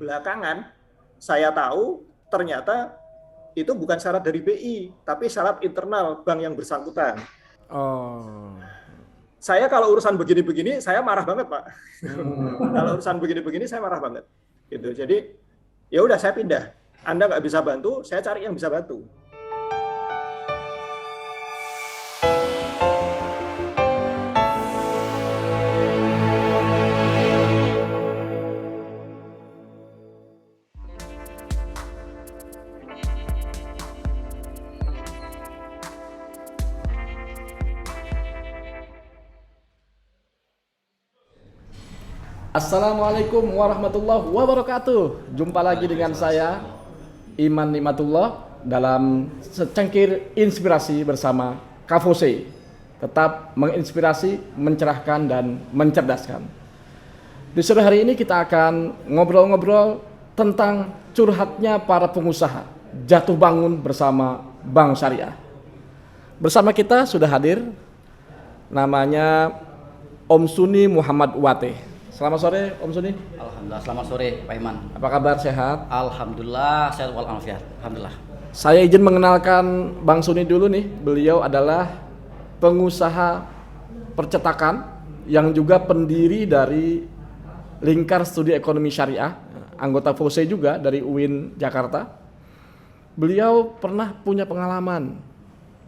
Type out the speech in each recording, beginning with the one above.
belakangan saya tahu ternyata itu bukan syarat dari BI, tapi syarat internal bank yang bersangkutan. Oh. Saya kalau urusan begini-begini, saya marah banget, Pak. Kalau urusan begini-begini, saya marah banget. Gitu. Jadi, ya udah saya pindah. Anda nggak bisa bantu, saya cari yang bisa bantu. Assalamualaikum warahmatullahi wabarakatuh. Jumpa lagi dengan saya Iman Nikmatullah dalam secangkir inspirasi bersama Kafose. Tetap menginspirasi, mencerahkan dan mencerdaskan. Di sore hari ini kita akan ngobrol-ngobrol tentang curhatnya para pengusaha jatuh bangun bersama Bank Syariah. Bersama kita sudah hadir namanya Om Suni Muhammad Wate. Selamat sore Om Suni. Alhamdulillah, selamat sore Pak Iman. Apa kabar, sehat? Alhamdulillah, sehat walafiat. Alhamdulillah. Saya izin mengenalkan Bang Suni dulu nih. Beliau adalah pengusaha percetakan yang juga pendiri dari Lingkar Studi Ekonomi Syariah, anggota FOSE juga dari UIN Jakarta. Beliau pernah punya pengalaman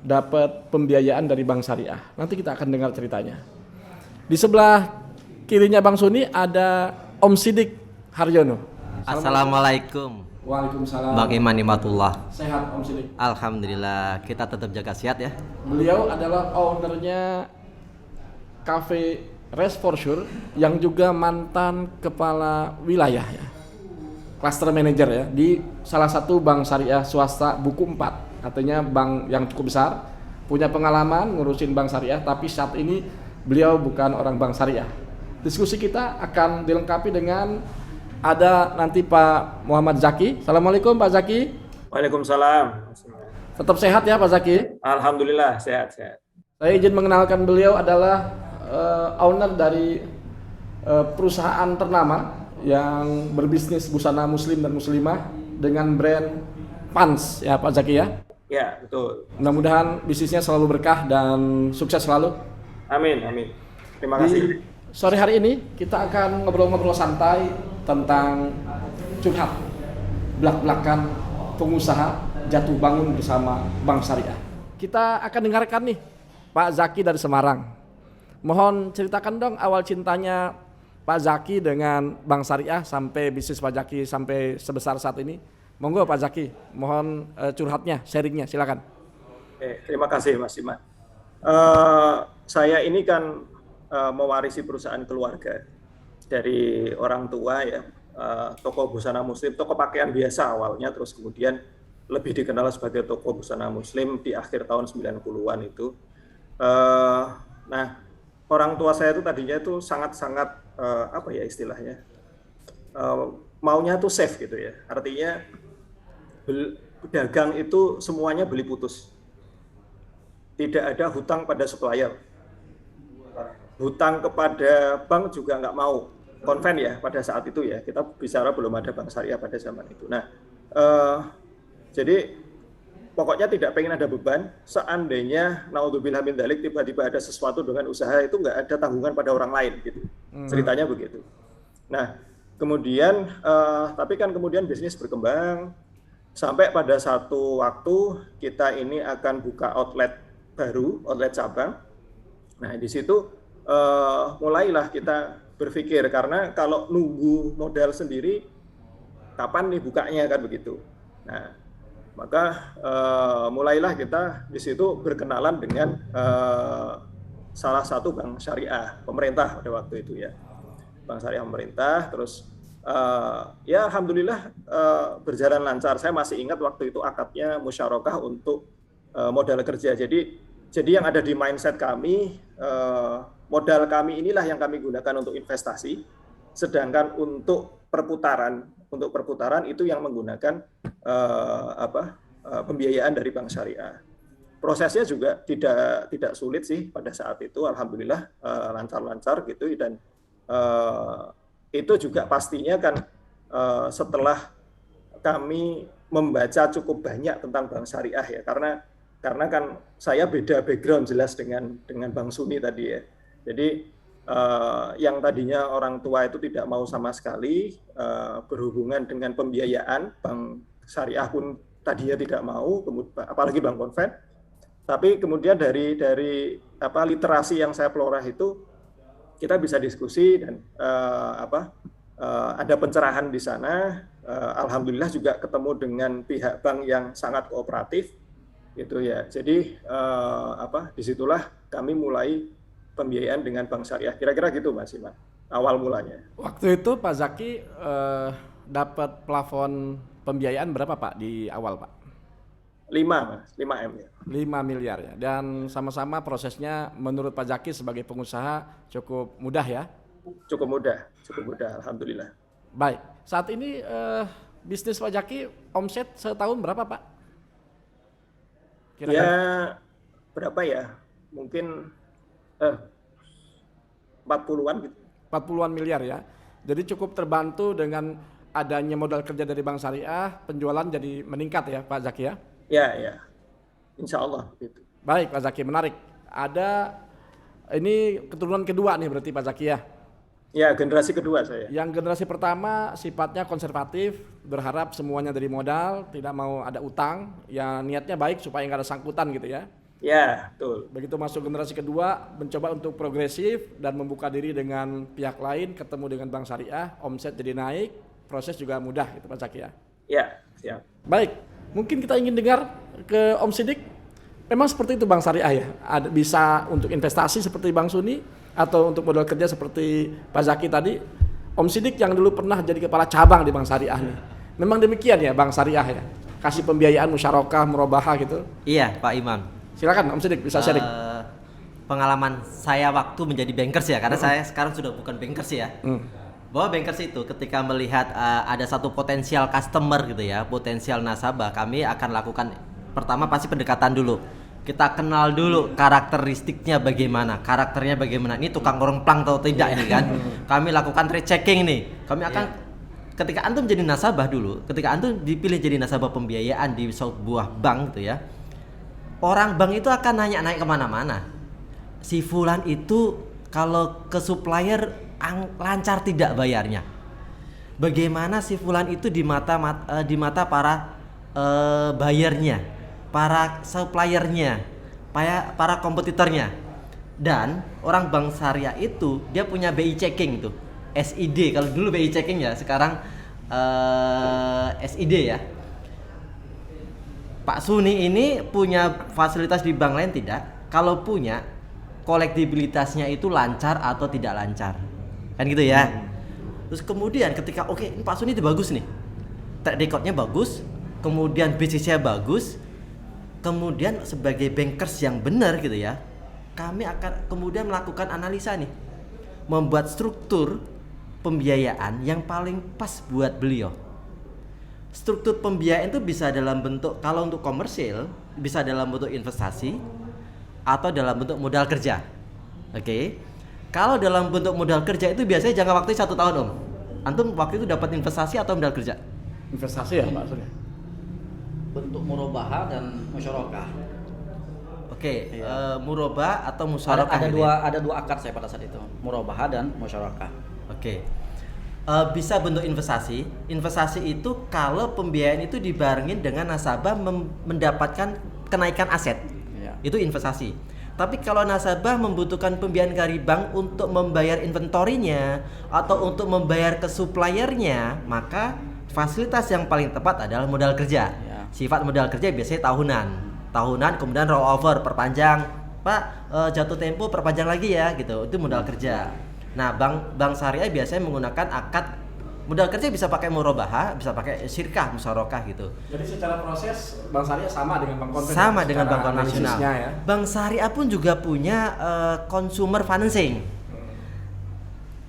dapat pembiayaan dari Bank Syariah. Nanti kita akan dengar ceritanya. Di sebelah kirinya Bang Suni ada Om Sidik Haryono. Assalamualaikum. Waalaikumsalam. Bang Iman Nikmatullah. Sehat Om Sidik? Alhamdulillah, kita tetap jaga sehat ya. Beliau adalah ownernya Cafe Rest for Sure yang juga mantan kepala wilayah ya, cluster manager ya di salah satu bank syariah swasta buku 4, artinya bank yang cukup besar, punya pengalaman ngurusin bank syariah, tapi saat ini beliau bukan orang bank syariah. Diskusi kita akan dilengkapi dengan ada nanti Pak Muhammad Zaki. Assalamualaikum Pak Zaki. Waalaikumsalam. Tetap sehat ya Pak Zaki? Alhamdulillah, sehat-sehat. Saya izin mengenalkan beliau adalah owner dari perusahaan ternama yang berbisnis busana muslim dan muslimah dengan brand Pans ya Pak Zaki ya? Ya, betul. Mudah-mudahan bisnisnya selalu berkah dan sukses selalu. Amin, amin. Terima kasih. Sore hari ini kita akan ngobrol-ngobrol santai tentang curhat belak-belakan pengusaha jatuh bangun bersama Bank Syariah. Kita akan dengarkan nih Pak Zaki dari Semarang. Mohon ceritakan dong awal cintanya Pak Zaki dengan Bank Syariah sampai bisnis Pak Zaki sampai sebesar saat ini. Monggo Pak Zaki, mohon curhatnya, sharingnya, silakan. Terima kasih Mas Iman. Saya ini kan mewarisi perusahaan keluarga dari orang tua ya, toko busana muslim, toko pakaian biasa awalnya, terus kemudian lebih dikenal sebagai toko busana muslim di akhir tahun 90-an itu. Nah, orang tua saya itu tadinya itu sangat-sangat apa ya istilahnya, maunya tuh safe gitu ya, artinya dagang itu semuanya beli putus, tidak ada hutang pada supplier. Hutang kepada bank juga nggak mau, konven ya pada saat itu ya, kita bicara belum ada bank syariah pada zaman itu. Nah, jadi pokoknya tidak pengen ada beban, seandainya naudzubillah min dzalik tiba-tiba ada sesuatu dengan usaha itu nggak ada tanggungan pada orang lain gitu, ceritanya begitu. Nah, kemudian tapi kan kemudian bisnis berkembang sampai pada satu waktu kita ini akan buka outlet baru, outlet cabang. Nah, di situ mulailah kita berpikir, karena kalau nunggu modal sendiri kapan nih bukanya kan begitu. Nah, maka mulailah kita di situ berkenalan dengan salah satu bank syariah pemerintah pada waktu itu ya, bank syariah pemerintah. Terus ya alhamdulillah berjalan lancar. Saya masih ingat waktu itu akadnya musyarakah untuk modal kerja. Jadi yang ada di mindset kami, modal kami inilah yang kami gunakan untuk investasi, sedangkan untuk perputaran itu yang menggunakan pembiayaan dari bank syariah. Prosesnya juga tidak sulit sih pada saat itu, alhamdulillah lancar-lancar gitu, dan itu juga pastinya kan setelah kami membaca cukup banyak tentang bank syariah ya, karena kan saya beda background jelas dengan Bang Suni tadi ya. Jadi yang tadinya orang tua itu tidak mau sama sekali berhubungan dengan pembiayaan, bank syariah pun tadinya tidak mau, apalagi bank konven. Tapi kemudian dari literasi yang saya peloreh itu, kita bisa diskusi dan ada pencerahan di sana. Alhamdulillah juga ketemu dengan pihak bank yang sangat kooperatif, gitu ya. Jadi disitulah kami mulai pembiayaan dengan bank syariah. Kira-kira gitu Mas Iman, awal mulanya. Waktu itu Pak Zaki dapat plafon pembiayaan berapa Pak di awal Pak? 5 M ya. 5 miliar ya. Dan sama-sama prosesnya menurut Pak Zaki sebagai pengusaha cukup mudah ya? Cukup mudah, alhamdulillah. Baik, saat ini bisnis Pak Zaki omset setahun berapa Pak? Kira-kira? Ya berapa ya? Mungkin 40-an gitu. 40-an miliar ya. Jadi cukup terbantu dengan adanya modal kerja dari Bank Syariah, penjualan jadi meningkat ya Pak Zaki ya? Ya. Insya Allah gitu. Baik Pak Zaki, menarik. Ada ini keturunan kedua nih berarti Pak Zaki ya? Ya, generasi kedua saya. Yang generasi pertama sifatnya konservatif, berharap semuanya dari modal, tidak mau ada utang, ya niatnya baik supaya nggak ada sangkutan gitu ya. Ya, betul. Begitu masuk generasi kedua, mencoba untuk progresif dan membuka diri dengan pihak lain, ketemu dengan bank syariah, omset jadi naik, proses juga mudah gitu Pak Zaki ya. Ya, siap. Baik, mungkin kita ingin dengar ke Om Sidik, memang seperti itu bank syariah ya? Ada, bisa untuk investasi seperti Bang Suni, atau untuk modal kerja seperti Pak Zaki tadi. Om Sidik yang dulu pernah jadi kepala cabang di bank syariah nih, memang demikian ya bank syariah ya? Kasih pembiayaan musyarakah, murabahah gitu? Iya Pak Imam. Silakan Om Sidik bisa sharing. Pengalaman saya waktu menjadi bankers ya, karena saya sekarang sudah bukan bankers ya. Bahwa bankers itu ketika melihat ada satu potensial customer gitu ya, potensial nasabah, kami akan lakukan pertama pasti pendekatan dulu. Kita kenal dulu karakteristiknya bagaimana, karakternya bagaimana. Ini tukang orang-plang atau tidak ini kan. Kami lakukan trade checking nih. Kami akan ketika antum jadi nasabah dulu, ketika antum dipilih jadi nasabah pembiayaan di sebuah bank gitu ya. Orang bank itu akan nanya naik kemana-mana. Si fulan itu kalau ke supplier lancar tidak bayarnya. Bagaimana si fulan itu di mata para buyernya, para suppliernya, para kompetitornya. Dan orang bank syariah itu dia punya BI checking tuh, SID. Kalau dulu BI checking ya, sekarang SID ya. Pak Suni ini punya fasilitas di bank lain tidak? Kalau punya, kolektibilitasnya itu lancar atau tidak lancar, kan gitu ya. Terus kemudian ketika ini Pak Suni itu bagus nih, track recordnya bagus, kemudian bisnisnya bagus, kemudian sebagai bankers yang benar gitu ya, kami akan kemudian melakukan analisa nih, membuat struktur pembiayaan yang paling pas buat beliau. Struktur pembiayaan itu bisa dalam bentuk, kalau untuk komersil bisa dalam bentuk investasi atau dalam bentuk modal kerja. Oke. Kalau dalam bentuk modal kerja itu biasanya jangka waktu 1 tahun Om. Antum waktu itu dapat investasi atau modal kerja? Investasi ya Pak Surya? Bentuk murabahah dan musyarakah. Oke, murabah atau musyarakah? Ada dua akad saya pada saat itu, murabahah dan musyarakah. Oke. Bisa bentuk investasi. Investasi itu kalau pembiayaan itu dibarengin dengan nasabah mendapatkan kenaikan aset. Ya. Itu investasi. Tapi kalau nasabah membutuhkan pembiayaan dari bank untuk membayar inventorinya atau untuk membayar ke suppliernya, maka fasilitas yang paling tepat adalah modal kerja. Ya. Sifat modal kerja biasanya tahunan, kemudian roll over, perpanjang. Pak, jatuh tempo perpanjang lagi ya, gitu. Itu modal kerja. Nah, bank syariah biasanya menggunakan akad modal kerja, bisa pakai murabahah, bisa pakai syirkah, musyarakah gitu. Jadi secara proses bank syariah sama dengan bank konvensional. Sama dengan bank konvensional. Ya? Bank syariah pun juga punya consumer financing.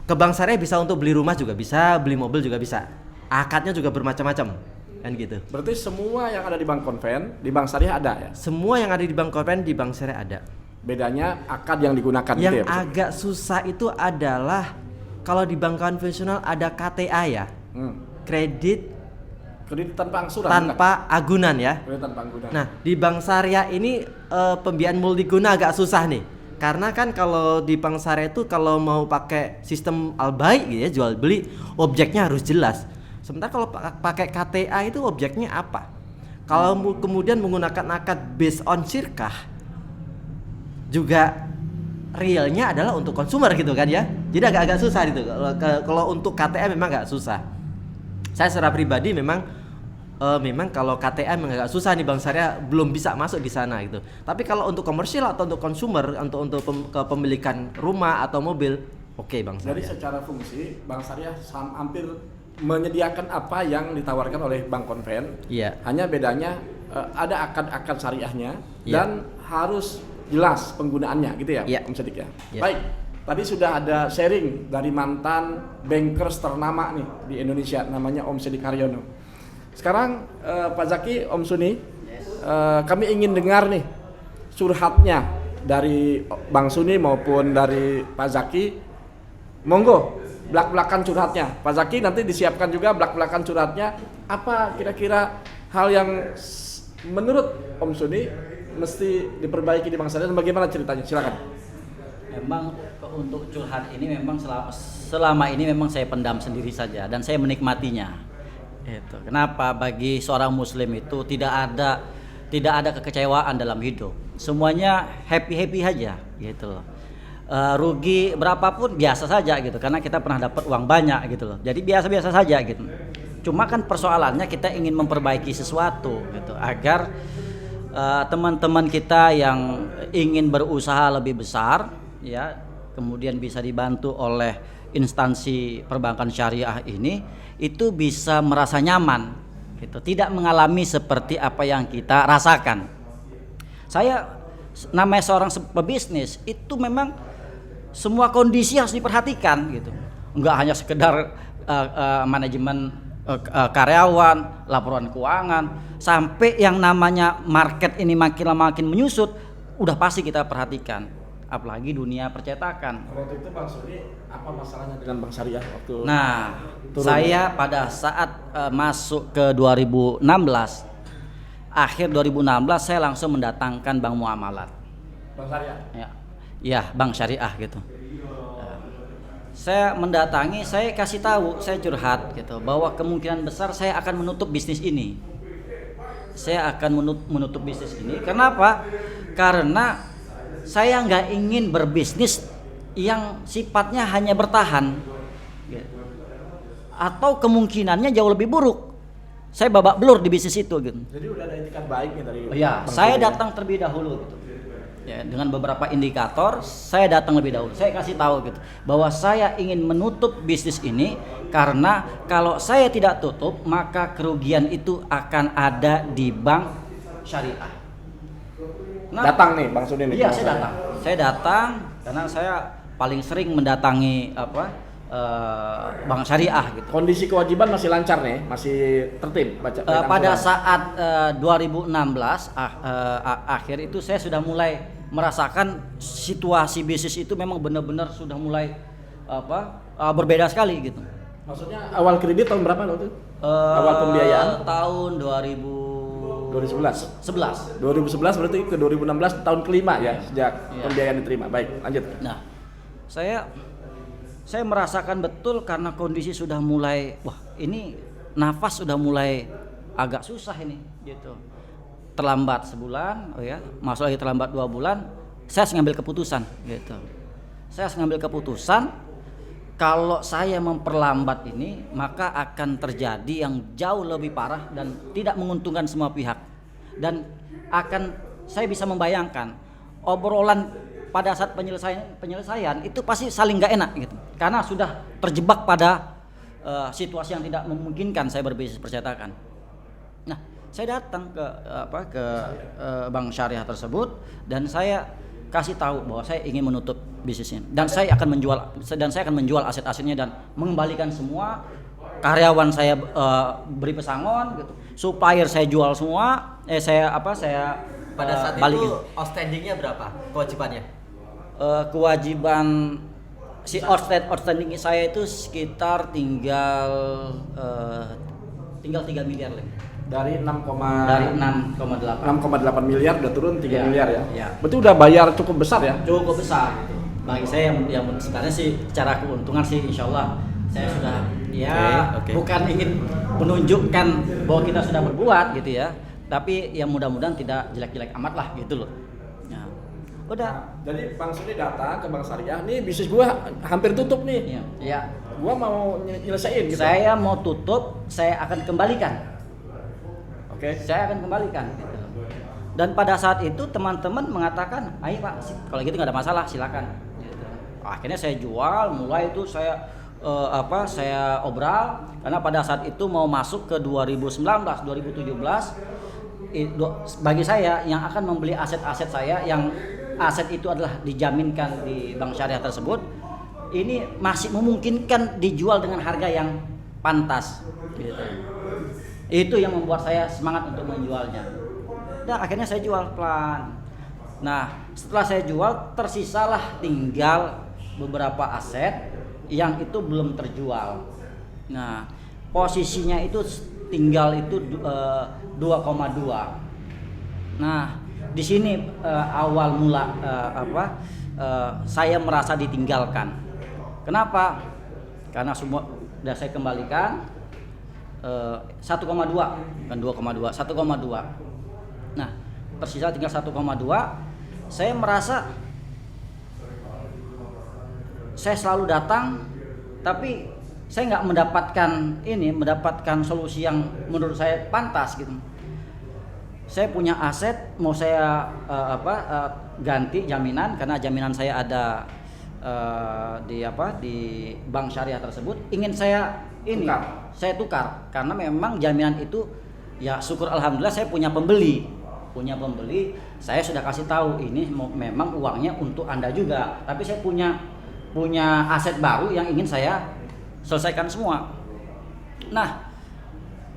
Ke bank syariah bisa untuk beli rumah juga bisa, beli mobil juga bisa. Akadnya juga bermacam-macam, kan gitu. Berarti semua yang ada di bank konven, di bank syariah ada ya? Semua yang ada di bank konven, di bank syariah ada. Bedanya akad yang digunakan. Yang gitu ya, agak susah itu adalah kalau di bank konvensional ada KTA ya. kredit tanpa angsuran. tanpa agunan ya. Kredit tanpa agunan. Nah, di bank syariah ini pembiayaan multiguna agak susah nih. Karena kan kalau di bank syariah itu kalau mau pakai sistem al-bai gitu ya, jual beli, objeknya harus jelas. Sementara kalau pakai KTA itu objeknya apa? Kalau kemudian menggunakan akad based on syirkah, juga realnya adalah untuk konsumer gitu kan ya. Jadi agak-agak susah gitu. Kalau untuk KTA memang agak susah. Saya secara pribadi memang kalau KTA memang agak susah nih, bank syariah belum bisa masuk di sana gitu. Tapi kalau untuk komersial atau untuk konsumer, untuk kepemilikan rumah atau mobil, oke, bank syariah. Jadi secara fungsi bank syariah hampir menyediakan apa yang ditawarkan oleh bank konven. Iya. Hanya bedanya ada akad-akad syariahnya Iya. dan harus jelas penggunaannya gitu ya, Iya. Om Sedik ya. Iya. Baik. Tadi sudah ada sharing dari mantan bankers ternama nih di Indonesia, namanya Om Sedik Haryono. Sekarang Pak Zaki, Om Suni, kami ingin dengar nih curhatnya dari Bang Suni maupun dari Pak Zaki. Monggo, belak-belakan curhatnya. Pak Zaki nanti disiapkan juga belak-belakan curhatnya. Apa kira-kira hal yang menurut Om Suni mesti diperbaiki di Bank Syariah dan bagaimana ceritanya? Silakan. Memang untuk curhat ini memang selama ini memang saya pendam sendiri saja dan saya menikmatinya. Itu. Kenapa bagi seorang muslim itu tidak ada kekecewaan dalam hidup. Semuanya happy aja gitu loh. Rugi berapapun biasa saja gitu karena kita pernah dapat uang banyak gitu loh. Jadi biasa-biasa saja gitu. Cuma kan persoalannya kita ingin memperbaiki sesuatu gitu agar teman-teman kita yang ingin berusaha lebih besar ya, kemudian bisa dibantu oleh instansi perbankan syariah ini, itu bisa merasa nyaman gitu, tidak mengalami seperti apa yang kita rasakan. Saya namanya seorang pebisnis itu memang semua kondisi harus diperhatikan gitu, nggak hanya sekedar manajemen karyawan, laporan keuangan, sampai yang namanya market ini makin lama makin menyusut, udah pasti kita perhatikan. Apalagi dunia percetakan. Waktu itu Bang Suni, apa masalahnya dengan Bank Syariah waktu? Nah, turun saya pada saat masuk ke 2016, akhir 2016 saya langsung mendatangkan Bank Muamalat. Bank Syariah? Ya, Bank Syariah gitu. Saya mendatangi, saya kasih tahu, saya curhat gitu, bahwa kemungkinan besar saya akan menutup bisnis ini. Saya akan menutup bisnis ini. Kenapa? Karena saya nggak ingin berbisnis yang sifatnya hanya bertahan, atau kemungkinannya jauh lebih buruk. Saya babak belur di bisnis itu gitu. Jadi udah ada etikat baiknya dari. Ya, saya datang terlebih dahulu gitu. Ya, dengan beberapa indikator saya datang lebih dahulu. Saya kasih tahu gitu bahwa saya ingin menutup bisnis ini karena kalau saya tidak tutup maka kerugian itu akan ada di bank syariah. Nah, Datang nih Bang Suni nih. iya, saya datang karena saya paling sering mendatangi bank syariah gitu. Kondisi kewajiban masih lancar nih, masih tertib baca. Pada saat 2016 akhir itu saya sudah mulai merasakan situasi bisnis itu memang benar-benar sudah mulai berbeda sekali gitu. Maksudnya awal kredit tahun berapa waktu itu? Awal pembiayaan? Tahun 2011. 2011. 2011 berarti ke 2016 tahun kelima ya sejak pembiayaan diterima. Baik, lanjut. Nah, saya merasakan betul karena kondisi sudah mulai, wah ini nafas sudah mulai agak susah ini gitu. Terlambat sebulan, masuk lagi terlambat 2 bulan, saya harus ngambil keputusan gitu. Saya harus ngambil keputusan kalau saya memperlambat ini maka akan terjadi yang jauh lebih parah dan tidak menguntungkan semua pihak. Dan saya bisa membayangkan obrolan pada saat penyelesaian itu pasti saling gak enak gitu. Karena sudah terjebak pada situasi yang tidak memungkinkan saya berbisnis percetakan. Nah, saya datang ke bank syariah tersebut dan saya kasih tahu bahwa saya ingin menutup bisnisnya dan saya akan menjual aset-asetnya dan mengembalikan semua. Karyawan saya beri pesangon gitu. Supplier saya jual semua. Saya Pada saat balikin. itu outstandingnya berapa kewajibannya? Kewajiban si outstanding saya itu sekitar tinggal 3 miliar lagi. Dari 6,8 miliar udah turun 3 Ya, miliar ya. ya. Berarti udah bayar cukup besar ya. Cukup besar gitu. Bagi saya yang sebenarnya sih secara keuntungan sih insya Allah saya sudah Oke. bukan ingin menunjukkan bahwa kita sudah berbuat gitu ya, tapi yang mudah-mudahan tidak jelek-jelek amat lah gitu loh. Ya. Udah. Jadi Bang Suni datang ke Bank Syariah, nih bisnis gua hampir tutup nih. Ya. Gua mau nyelesain gitu. Saya mau tutup, saya akan kembalikan. Oke. Saya akan kembalikan gitu. Dan pada saat itu teman-teman mengatakan, "Ayo Pak, kalau gitu nggak ada masalah, silakan." Gitu. Akhirnya saya jual, mulai itu saya saya obral karena pada saat itu mau masuk ke 2019, 2017 bagi saya yang akan membeli aset-aset saya yang aset itu adalah dijaminkan di bank syariah tersebut, ini masih memungkinkan dijual dengan harga yang pantas gitu. Itu yang membuat saya semangat untuk menjualnya. Dan akhirnya saya jual pelan. Nah, setelah saya jual, tersisalah tinggal beberapa aset yang itu belum terjual. Nah, posisinya itu tinggal itu 2,2. Nah, di sini awal mula saya merasa ditinggalkan. Kenapa? Karena semua sudah saya kembalikan 1,2 kan 2,2 1,2. Nah, tersisa tinggal 1,2. Saya merasa saya selalu datang, tapi saya nggak mendapatkan solusi yang menurut saya pantas gitu. Saya punya aset, mau saya ganti jaminan karena jaminan saya ada di bank syariah tersebut. Ingin saya tukar karena memang jaminan itu ya syukur alhamdulillah saya punya pembeli. Saya sudah kasih tahu ini memang uangnya untuk Anda juga, tapi saya punya aset baru yang ingin saya selesaikan semua. Nah,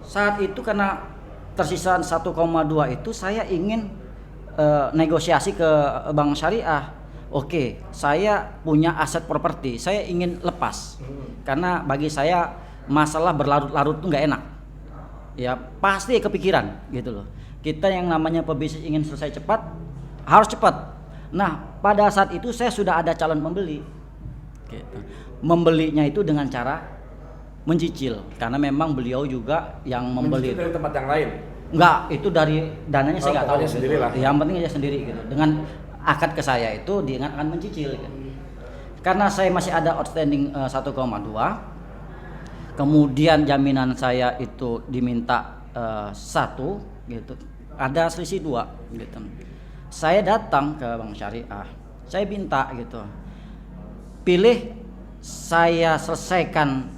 saat itu karena tersisa 1,2 itu saya ingin negosiasi ke bank syariah. Oke, saya punya aset properti, saya ingin lepas. Karena bagi saya masalah berlarut-larut itu nggak enak. Ya, pasti kepikiran gitu loh. Kita yang namanya pebisnis ingin selesai cepat, harus cepat. Nah, pada saat itu saya sudah ada calon pembeli. Gitu. Membelinya itu dengan cara mencicil, karena memang beliau juga yang membeli. Mencicil dari tempat yang lain? Enggak, itu dari dananya saya nggak tahu. Sendiri lah. Yang penting aja sendiri gitu. Dengan akad ke saya itu dia akan mencicil. Gitu. Karena saya masih ada outstanding 1,2. Kemudian jaminan saya itu diminta 1 gitu. Ada selisih 2 gitu. Saya datang ke bank syariah. Saya minta gitu. Pilih saya selesaikan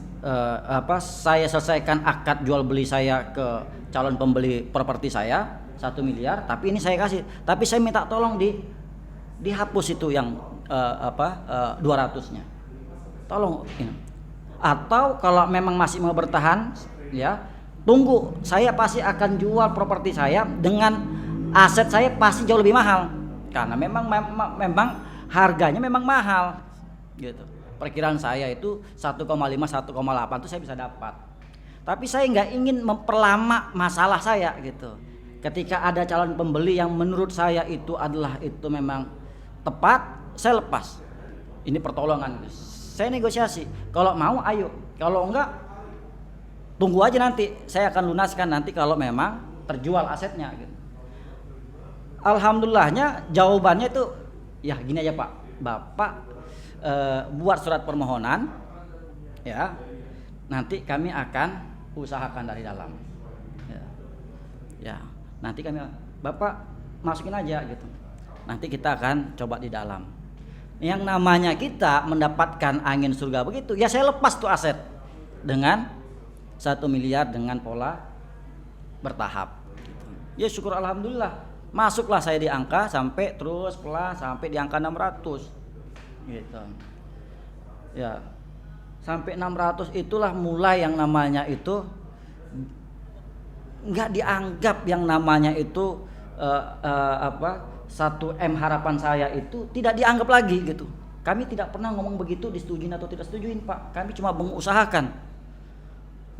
akad jual beli saya ke calon pembeli properti saya 1 miliar, tapi ini saya kasih. Tapi saya minta tolong dihapus itu yang 200-nya. Tolong ini. Atau kalau memang masih mau bertahan ya, tunggu, saya pasti akan jual properti saya dengan aset saya pasti jauh lebih mahal. Karena memang harganya memang mahal. Gitu. Perkiraan saya itu 1,5 1,8 itu saya bisa dapat. Tapi saya nggak ingin memperlama masalah saya gitu. Ketika ada calon pembeli yang menurut saya itu memang tepat, saya lepas. Ini pertolongan. Saya negosiasi. Kalau mau ayo, kalau enggak tunggu aja nanti. Saya akan lunaskan nanti kalau memang terjual asetnya gitu. Alhamdulillahnya jawabannya itu ya gini aja Pak. Bapak buat surat permohonan ya. Nanti kami akan usahakan dari dalam. Ya, nanti Bapak masukin aja gitu. Nanti kita akan coba di dalam. Yang namanya kita mendapatkan angin surga begitu, ya saya lepas tuh aset dengan 1 miliar dengan pola bertahap. Ya syukur alhamdulillah, masuklah saya di angka sampai terus pelan sampai di angka 600, gitu. Ya, sampai 600 itulah mulai yang namanya itu nggak dianggap yang namanya itu 1M harapan saya itu tidak dianggap lagi gitu. Kami tidak pernah ngomong begitu disetujuin atau tidak setujuin Pak. Kami cuma mengusahakan.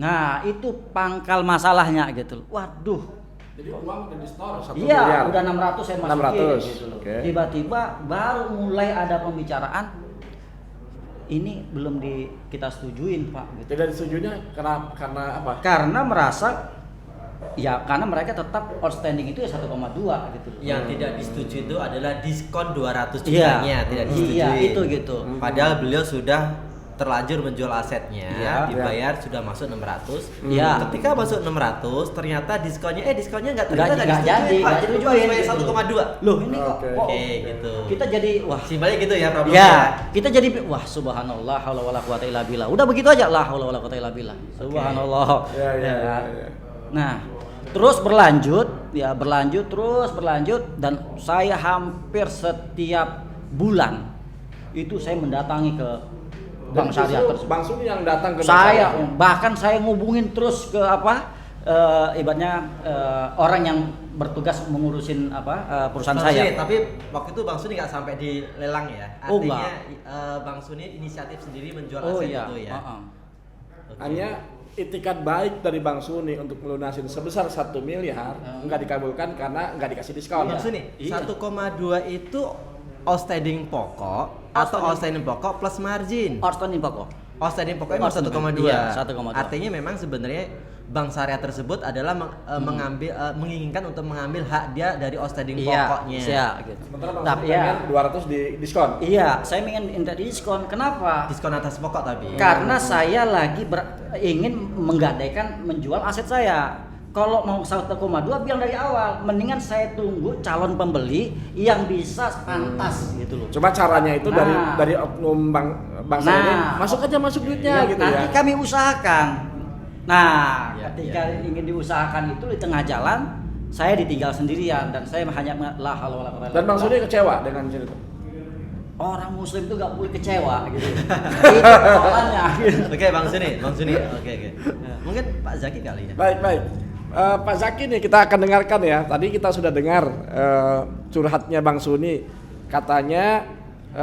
Nah itu pangkal masalahnya gitu. Waduh. Jadi uang udah di store 1 Iya, miliar. udah 600 saya masukin 600, gitu loh. okay. Tiba-tiba baru mulai ada pembicaraan. Ini belum kita setujuin Pak. Gitu. Tidak disetujuinya karena apa? Karena merasa ya karena mereka tetap outstanding itu ya 1,2 gitu. Yang tidak disetujui itu adalah diskon 200 Iya. jutanya tidak disetujui. Iya, itu gitu. Padahal beliau sudah terlanjur menjual asetnya, Iya. dibayar sudah masuk 600. Iya. Ketika masuk 600, ternyata diskonnya nggak ternyata Nggak jadi, Pak. nggak Jadi disetujuin, bayar gitu. 1,2. Loh ini kok Oke. Oke, gitu. kita jadi wah Simpelnya gitu ya problemnya. ya, kita jadi wah subhanallah haula wala quwata illa billah. Udah begitu aja la haula wala quwata illa billah. Subhanallah. Ya, ya, kan? ya. Nah, terus berlanjut dan saya hampir setiap bulan itu saya mendatangi ke Bank Syariah tersebut. Bang Suni yang datang ke Saya Bank Syariah. bahkan saya ngubungin terus ke ibaratnya orang yang bertugas mengurusin perusahaan Bang saya. Suni, tapi waktu itu Bang Suni nggak sampai dilelang ya. Oh, Artinya enggak. Bang Suni inisiatif sendiri menjual Oh aset iya. itu ya. Oke. Hanya itikat baik dari Bang Suni untuk melunasin sebesar 1 miliar nggak dikabulkan karena nggak dikasih diskon. Bang Suni, Iya. 1,2 itu outstanding pokok atau outstanding pokok plus margin? Outstanding pokok. Outstanding pokoknya memang 1,2. Iya, 1,2. Artinya memang sebenarnya Bank Syariah tersebut adalah menginginkan untuk mengambil hak dia dari outstanding pokoknya. Iya, gitu. Sementara Bang Tapi Suni ya, pengen 200 di diskon. iya, saya ingin minta diskon. Kenapa? Diskon atas pokok tapi. Karena saya lagi ingin menggadaikan menjual aset saya. Kalau mau 1,2 bilang dari awal, mendingan saya tunggu calon pembeli yang bisa pantas gitu loh. Coba caranya itu Nah. dari oknum Bang Suni ini masuk duitnya Ya, gitu nanti ya. kami usahakan. Nah, Ya, ketika ya. ingin diusahakan itu di tengah jalan, saya ditinggal sendirian dan saya hanya la haula wala quwata illa Dan Bang billah. Suni kecewa dengan itu. Orang muslim itu gak boleh kecewa gitu. Itu persoalannya. Gitu. Oke, Bang Suni. Oke. Mungkin Pak Zaki kali ya. Baik. Pak Zaki nih kita akan dengarkan ya. Tadi kita sudah dengar curhatnya Bang Suni. Katanya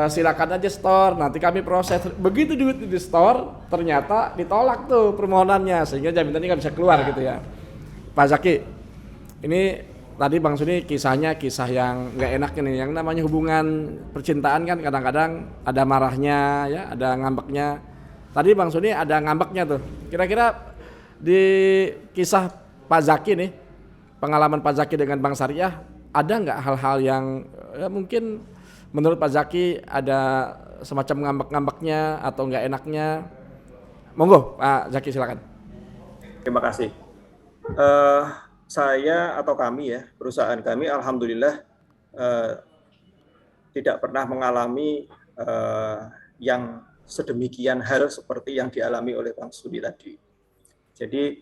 silakan aja store, nanti kami proses. Begitu duit di store, ternyata ditolak tuh permohonannya sehingga jaminannya nggak bisa keluar gitu ya. Pak Zaki, ini tadi Bang Suni kisahnya kisah yang nggak enak ini. Yang namanya hubungan percintaan kan kadang-kadang ada marahnya ya, ada ngambeknya. Tadi Bang Suni ada ngambeknya tuh. Kira-kira di kisah Pak Zaki nih, pengalaman Pak Zaki dengan Bank Syariah, ada nggak hal-hal yang ya mungkin menurut Pak Zaki ada semacam ngambek-ngambeknya atau nggak enaknya? Monggo Pak Zaki silakan. Terima kasih. Saya atau kami ya, perusahaan kami alhamdulillah tidak pernah mengalami yang sedemikian hal seperti yang dialami oleh Bang Suni tadi. Jadi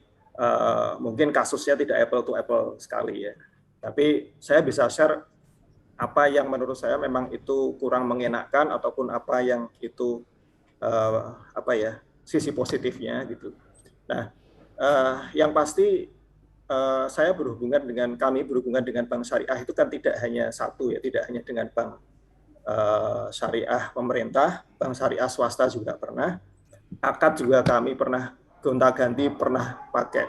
mungkin kasusnya tidak apple to apple sekali ya. Tapi saya bisa share apa yang menurut saya memang itu kurang mengenakan ataupun apa yang itu sisi positifnya gitu. Nah, yang pasti kami berhubungan dengan Bank Syariah itu kan tidak hanya satu ya, tidak hanya dengan Bank Syariah pemerintah, Bank Syariah swasta juga pernah. Akad juga kami pernah gonta-ganti, pernah pakai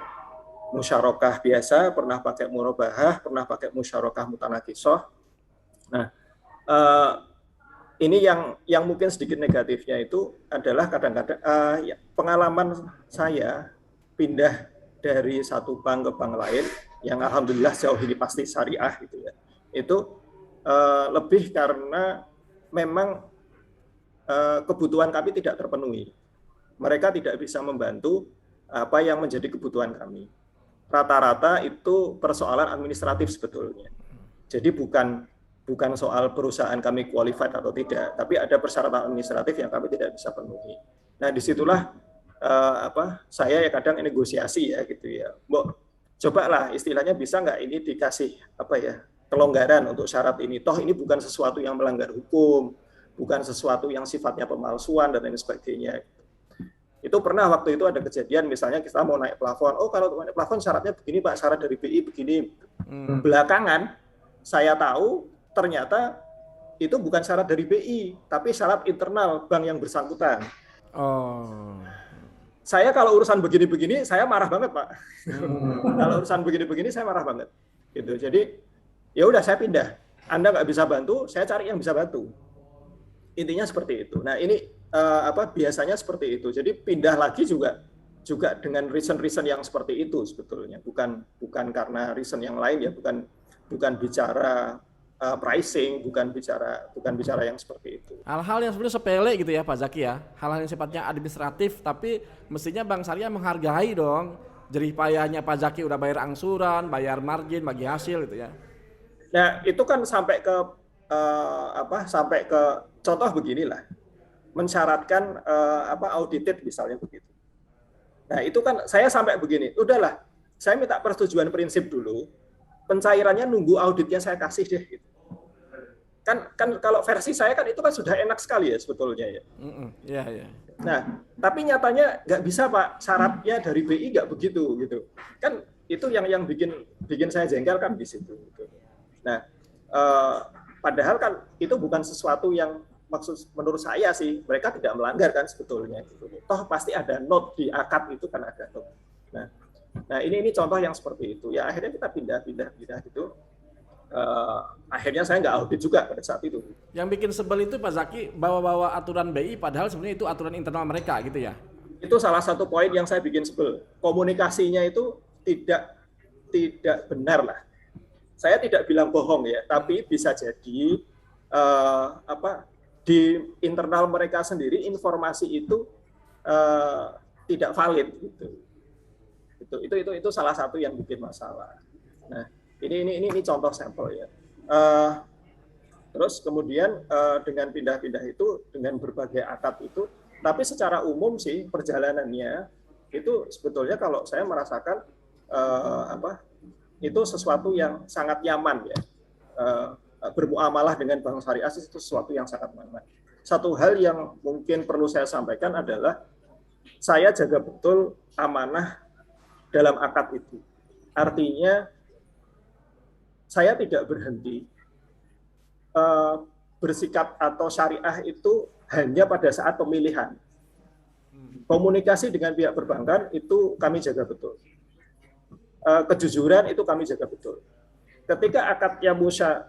musyarakah biasa, pernah pakai murabahah, pernah pakai musyarakah mutanakisah. Nah, ini yang mungkin sedikit negatifnya itu adalah kadang-kadang pengalaman saya pindah dari satu bank ke bank lain yang alhamdulillah jauh ini pasti syariah gitu ya. Itu lebih karena memang kebutuhan kami tidak terpenuhi. Mereka tidak bisa membantu apa yang menjadi kebutuhan kami. Rata-rata itu persoalan administratif sebetulnya. Jadi bukan soal perusahaan kami qualified atau tidak, tapi ada persyaratan administratif yang kami tidak bisa penuhi. Nah, disitulah saya ya kadang negosiasi ya gitu ya. Cobalah istilahnya bisa nggak ini dikasih kelonggaran untuk syarat ini. Toh ini bukan sesuatu yang melanggar hukum, bukan sesuatu yang sifatnya pemalsuan dan lain sebagainya. Itu pernah waktu itu ada kejadian misalnya kita mau naik plafon. Oh kalau naik plafon syaratnya begini Pak, syarat dari BI begini. Belakangan saya tahu ternyata itu bukan syarat dari BI, tapi syarat internal bank yang bersangkutan. Oh. Saya kalau urusan begini-begini, saya marah banget, Pak. Kalau urusan begini-begini, saya marah banget. Gitu. Jadi, ya udah saya pindah. Anda nggak bisa bantu, saya cari yang bisa bantu. Intinya seperti itu. Nah, ini biasanya seperti itu. Jadi pindah lagi juga dengan reason yang seperti itu sebetulnya. Bukan karena reason yang lain ya, bukan bicara pricing, bukan bicara yang seperti itu. Hal-hal yang sebenarnya sepele gitu ya Pak Zaki ya, hal-hal yang sifatnya administratif, tapi mestinya Bank Syariah menghargai dong jerih payahnya Pak Zaki udah bayar angsuran, bayar margin, bagi hasil gitu ya. Nah itu kan sampai ke contoh beginilah, mensyaratkan audited misalnya begitu. Nah itu kan saya sampai begini, udahlah, saya minta persetujuan prinsip dulu, pencairannya nunggu auditnya saya kasih deh. Gitu. Kan kalau versi saya kan itu kan sudah enak sekali ya sebetulnya ya. Iya. Nah, tapi nyatanya nggak bisa Pak, syaratnya dari BI nggak begitu gitu. Kan itu yang bikin saya jengkel kan di situ. Gitu. Nah, padahal kan itu bukan sesuatu yang menurut saya sih mereka tidak melanggar kan sebetulnya. Gitu. Toh pasti ada note di akad itu kan ada note. Nah ini contoh yang seperti itu. Ya akhirnya kita pindah gitu. Akhirnya saya nggak audit juga pada saat itu. Yang bikin sebel itu Pak Zaki bawa-bawa aturan BI padahal sebenarnya itu aturan internal mereka gitu ya. Itu salah satu poin yang saya bikin sebel. Komunikasinya itu tidak benar lah. Saya tidak bilang bohong ya, tapi bisa jadi di internal mereka sendiri informasi itu tidak valid gitu. Itu salah satu yang bikin masalah. Nah, ini contoh sampel ya. Terus kemudian dengan pindah-pindah itu dengan berbagai akad itu, tapi secara umum sih perjalanannya itu sebetulnya kalau saya merasakan itu sesuatu yang sangat nyaman ya. Bermuamalah dengan bank syariah itu sesuatu yang sangat nyaman. Satu hal yang mungkin perlu saya sampaikan adalah saya jaga betul amanah dalam akad itu. Artinya saya tidak berhenti bersikap atau syariah itu hanya pada saat pemilihan. Komunikasi dengan pihak perbankan itu kami jaga betul. Kejujuran itu kami jaga betul. Ketika akadnya musya,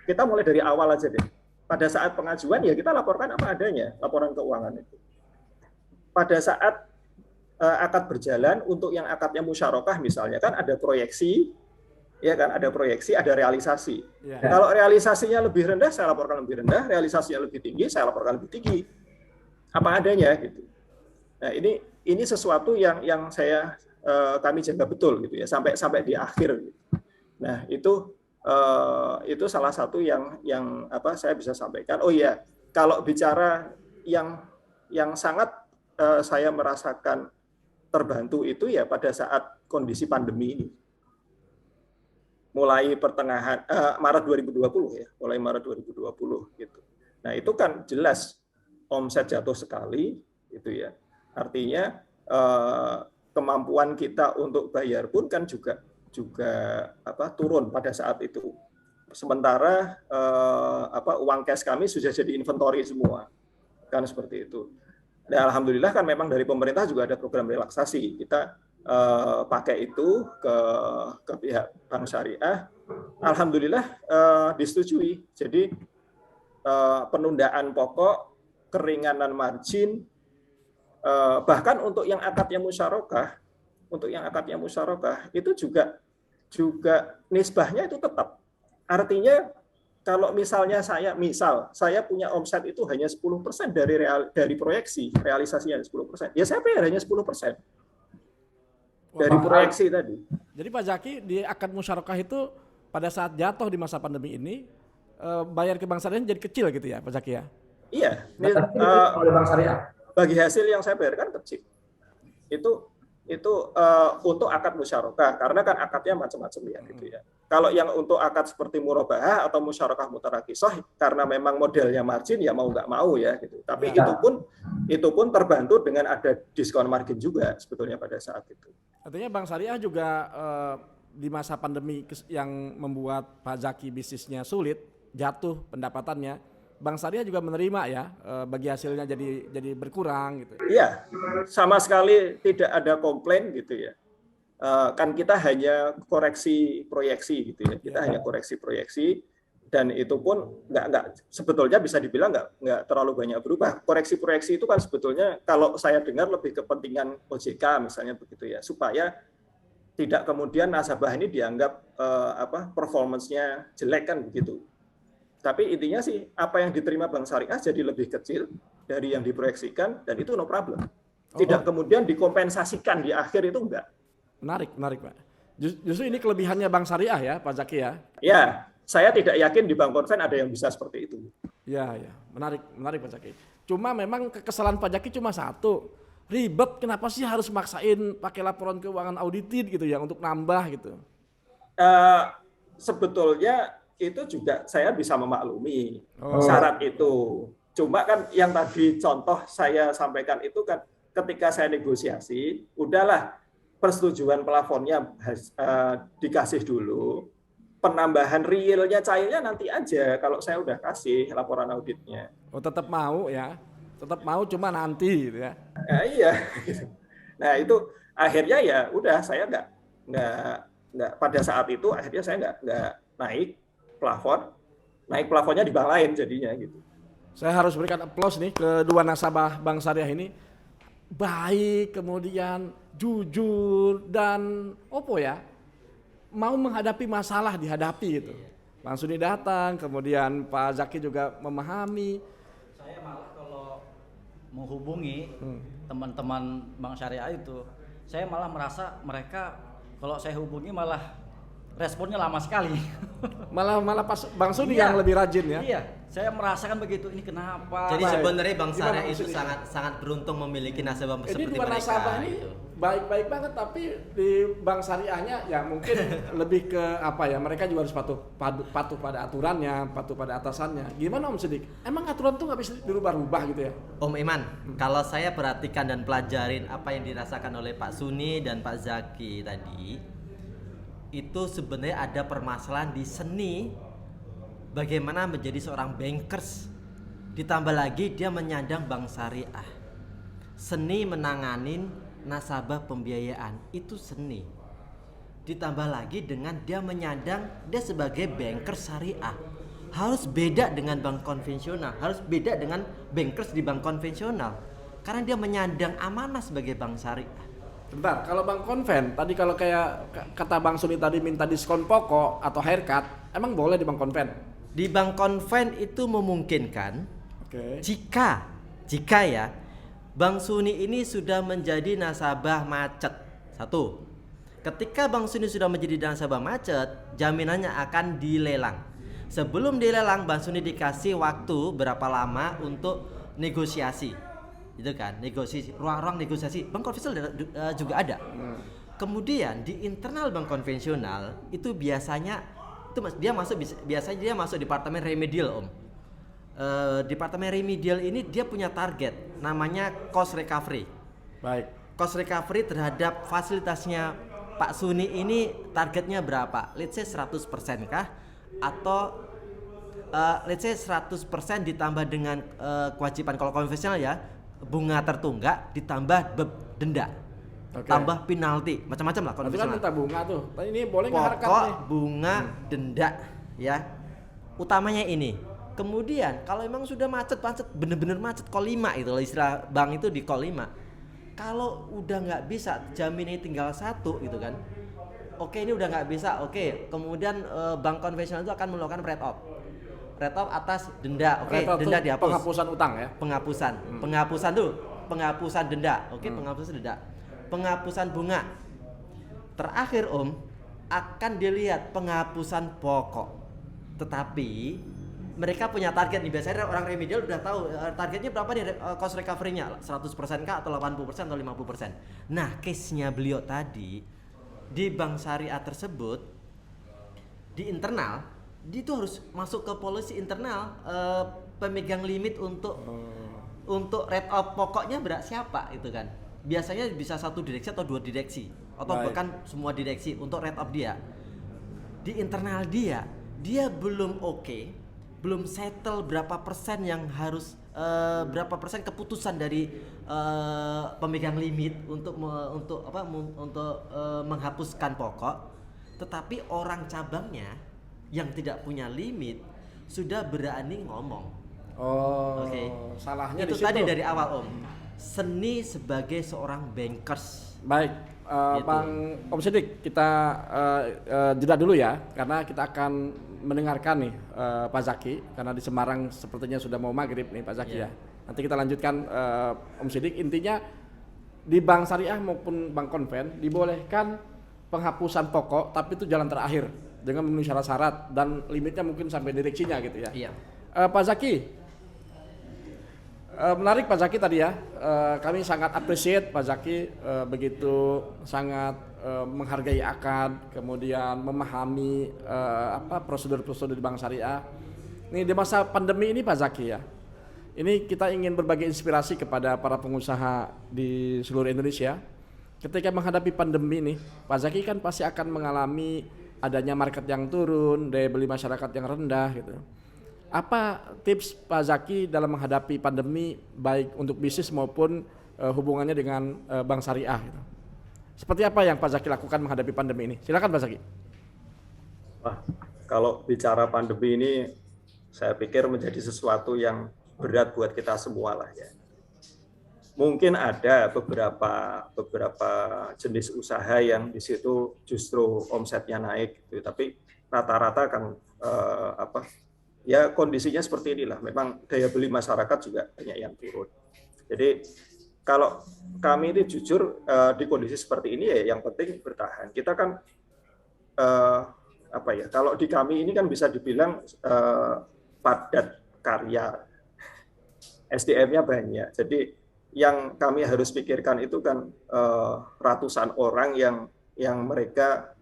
kita mulai dari awal aja deh. Pada saat pengajuan ya kita laporkan apa adanya, laporan keuangan itu. Pada saat akad berjalan, untuk yang akadnya musyarakah misalnya kan ada proyeksi, ya kan, ada proyeksi, ada realisasi. Ya. Kalau realisasinya lebih rendah, saya laporkan lebih rendah. Realisasinya lebih tinggi, saya laporkan lebih tinggi. Apa adanya gitu. Nah ini sesuatu yang kami jaga betul gitu ya sampai di akhir. Gitu. Nah itu salah satu yang saya bisa sampaikan. Oh iya, kalau bicara yang sangat saya merasakan terbantu itu ya pada saat kondisi pandemi ini. Mulai pertengahan Maret 2020 ya, mulai Maret 2020 gitu. Nah, itu kan jelas omset jatuh sekali gitu ya. Artinya kemampuan kita untuk bayar pun kan juga turun pada saat itu. Sementara uang cash kami sudah jadi inventory semua. Kan seperti itu. Dan alhamdulillah kan memang dari pemerintah juga ada program relaksasi. Kita pakai itu ke pihak bank syariah, alhamdulillah disetujui. Jadi penundaan pokok, keringanan margin, bahkan untuk yang akadnya musyarakah, itu juga nisbahnya itu tetap. Artinya kalau misalnya saya punya omset itu hanya 10% dari proyeksi, realisasinya 10%, ya saya bayar hanya 10%. Dari proyeksi tadi. Jadi Pak Zaki di akad musyarakah itu pada saat jatuh di masa pandemi ini bayar ke bank syariah jadi kecil gitu ya Pak Zaki ya? Iya. Oleh bank syariah. Bagi hasil yang saya bayarkan kecil. Itu untuk akad musyarakah karena kan akadnya macam-macam ya gitu ya. Kalau yang untuk akad seperti murabahah atau musyarakah mutarakisah karena memang modelnya margin ya mau nggak mau ya gitu. Tapi itu pun terbantu dengan ada diskon margin juga sebetulnya pada saat itu. Artinya Bank Syariah juga di masa pandemi yang membuat Pak Zaki bisnisnya sulit, jatuh pendapatannya, Bank Syariah juga menerima ya, bagi hasilnya jadi berkurang gitu. Iya, sama sekali tidak ada komplain gitu ya. Kan kita hanya koreksi proyeksi gitu ya. Kita hanya koreksi proyeksi, dan itu pun nggak sebetulnya bisa dibilang nggak terlalu banyak berubah. Koreksi proyeksi itu kan sebetulnya kalau saya dengar lebih kepentingan OJK misalnya begitu ya, supaya tidak kemudian nasabah ini dianggap performance-nya jelek kan begitu. Tapi intinya sih apa yang diterima Bank Syariah jadi lebih kecil dari yang diproyeksikan, dan itu no problem. Tidak kemudian dikompensasikan di akhir, itu enggak. Menarik Pak. Justru ini kelebihannya Bank Syariah ya Pak Zaki ya? Ya, saya tidak yakin di Bank Konven ada yang bisa seperti itu. Ya, menarik Pak Zaki. Cuma memang kekesalan Pak Zaki cuma satu, ribet, kenapa sih harus maksain pakai laporan keuangan audited gitu ya untuk nambah gitu? Sebetulnya itu juga saya bisa memaklumi syarat itu. Cuma kan yang tadi contoh saya sampaikan itu kan ketika saya negosiasi, udahlah persetujuan plafonnya dikasih dulu, penambahan realnya cairnya nanti aja kalau saya udah kasih laporan auditnya. Oh, tetap mau ya, tetap mau cuma nanti gitu ya? Iya. Nah itu akhirnya ya udah saya nggak pada saat itu akhirnya saya nggak naik plafonnya di bank lain jadinya gitu. Saya harus berikan aplaus nih kedua nasabah Bank Syariah ini, baik, kemudian jujur, dan mau menghadapi masalah dihadapi gitu. Bang Suni datang, kemudian Pak Zaki juga memahami. Saya malah kalau menghubungi teman-teman Bank Syariah itu, saya malah merasa mereka kalau saya hubungi malah responnya lama sekali. Malah pas Bang Suni yang lebih rajin ya. Iya, saya merasakan begitu. Ini kenapa? Jadi sebenarnya Bank Gimana Syariah itu Suni? sangat beruntung memiliki nasabah Ini seperti dua mereka. nasabah ini Gitu. baik-baik banget, tapi di Bank Syariahnya ya mungkin lebih ke mereka juga harus patuh pada aturannya, patuh pada atasannya. Gimana Om Sidik? Emang aturan tuh nggak bisa dirubah-rubah gitu ya? Om Iman, kalau saya perhatikan dan pelajarin apa yang dirasakan oleh Pak Suni dan Pak Zaki tadi, itu sebenarnya ada permasalahan di seni bagaimana menjadi seorang bankers, ditambah lagi dia menyandang Bank Syariah. Seni menanganin nasabah pembiayaan itu seni, ditambah lagi dengan dia menyandang dia sebagai banker syariah, harus beda dengan bank konvensional, harus beda dengan bankers di bank konvensional karena dia menyandang amanah sebagai bank syariah. Bentar, kalau Bank Konven, tadi kalau kayak kata Bang Suni tadi minta diskon pokok atau haircut, emang boleh di Bank Konven? Di Bank Konven itu memungkinkan jika ya Bang Suni ini sudah menjadi nasabah macet. Satu, ketika Bang Suni sudah menjadi nasabah macet, jaminannya akan dilelang. Sebelum dilelang, Bang Suni dikasih waktu berapa lama untuk negosiasi. Itu kan, negosiasi, ruang-ruang negosiasi bank konvensional juga ada. Kemudian di internal bank konvensional itu biasanya biasanya dia masuk departemen remedial, Om. Departemen remedial ini dia punya target namanya cost recovery. Baik. Cost recovery terhadap fasilitasnya Pak Suni ini targetnya berapa? Let's say 100% kah? Atau let's say 100% ditambah dengan kewajiban kalau konvensional ya, bunga tertunggak ditambah denda, tambah penalti, macam-macam lah konvensional. Itu kan minta bunga tuh. Ini boleh nggak harkat Pokok nih? bunga denda ya. Utamanya ini. Kemudian kalau memang sudah macet bener-bener macet call 5 itu istilah bank itu di call 5. Kalau udah nggak bisa, jaminnya tinggal satu gitu kan. Oke, ini udah nggak bisa. Oke, kemudian bank konvensional itu akan melakukan write off atas denda. Oke, denda dihapus. Penghapusan utang ya. Penghapusan denda. Oke, penghapusan denda. Penghapusan bunga. Terakhir Om, akan dilihat penghapusan pokok. Tetapi mereka punya target nih, biasanya orang remedial udah tahu targetnya berapa nih cost recovery-nya, 100% kah atau 80% atau 50%. Nah, case-nya beliau tadi di bank syariah tersebut di internal dia itu harus masuk ke polisi internal, pemegang limit untuk rate of pokoknya siapa itu kan. Biasanya bisa satu direksi atau dua direksi atau bahkan semua direksi untuk rate of dia. Di internal dia belum oke, belum settle berapa persen yang harus berapa persen keputusan dari pemegang limit untuk menghapuskan pokok, tetapi orang cabangnya yang tidak punya limit sudah berani ngomong. Oke. Salahnya Itu di situ. tadi dari awal Om. Seni sebagai seorang bankers. Baik, Gitu. Bang Om Sidik, kita jeda dulu ya, karena kita akan mendengarkan nih Pak Zaki, karena di Semarang sepertinya sudah mau maghrib nih Pak Zaki ya. Nanti kita lanjutkan Om Sidik. Intinya di bank syariah maupun bank konven dibolehkan penghapusan pokok, tapi itu jalan terakhir dengan memenuhi syarat-syarat dan limitnya mungkin sampai direksinya gitu ya. Iya. Pak Zaki, menarik Pak Zaki tadi ya. Kami sangat appreciate Pak Zaki begitu sangat menghargai akad, kemudian memahami prosedur-prosedur di bank syariah. Ini di masa pandemi ini Pak Zaki ya. Ini kita ingin berbagi inspirasi kepada para pengusaha di seluruh Indonesia. Ketika menghadapi pandemi ini, Pak Zaki kan pasti akan mengalami adanya market yang turun, daya beli masyarakat yang rendah gitu. Apa tips Pak Zaki dalam menghadapi pandemi baik untuk bisnis maupun hubungannya dengan bank syariah gitu? Seperti apa yang Pak Zaki lakukan menghadapi pandemi ini? Silakan Pak Zaki. Wah, kalau bicara pandemi ini, saya pikir menjadi sesuatu yang berat buat kita semua lah ya. Mungkin ada beberapa jenis usaha yang di situ justru omsetnya naik, gitu. Tapi rata-rata kan ya kondisinya seperti inilah. Memang daya beli masyarakat juga banyak yang turun. Jadi kalau kami ini jujur di kondisi seperti ini ya yang penting bertahan. Kita kan kalau di kami ini kan bisa dibilang padat karya, SDM-nya banyak. Jadi yang kami harus pikirkan itu kan ratusan orang yang mereka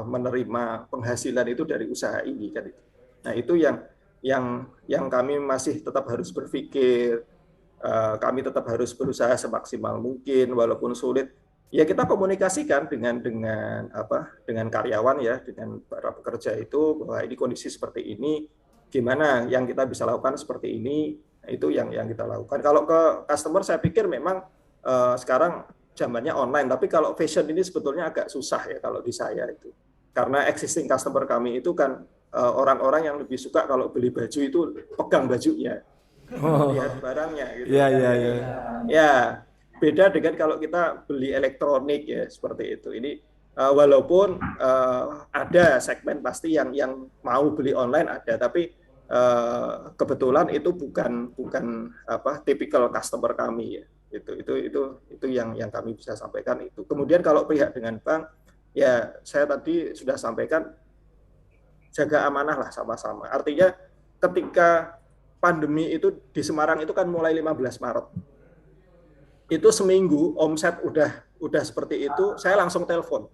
menerima penghasilan itu dari usaha ini kan itu. Nah itu yang kami masih tetap harus berpikir. Kami tetap harus berusaha semaksimal mungkin walaupun sulit. Ya kita komunikasikan dengan karyawan ya, dengan para pekerja itu bahwa ini kondisi seperti ini, gimana yang kita bisa lakukan seperti ini. Nah, itu yang kita lakukan. Kalau ke customer saya pikir memang sekarang zamannya online, tapi kalau fashion ini sebetulnya agak susah ya kalau di saya itu. Karena existing customer kami itu kan orang-orang yang lebih suka kalau beli baju itu pegang bajunya. Lihat barangnya gitu. Iya. Ya, beda dengan kalau kita beli elektronik ya seperti itu. Ini walaupun ada segmen pasti yang mau beli online ada, tapi kebetulan itu bukan tipikal customer kami ya. Itu yang kami bisa sampaikan itu. Kemudian kalau pihak dengan bank ya saya tadi sudah sampaikan jaga amanah lah sama-sama. Artinya ketika pandemi itu di Semarang itu kan mulai 15 Maret. Itu seminggu omset udah seperti itu, saya langsung telepon.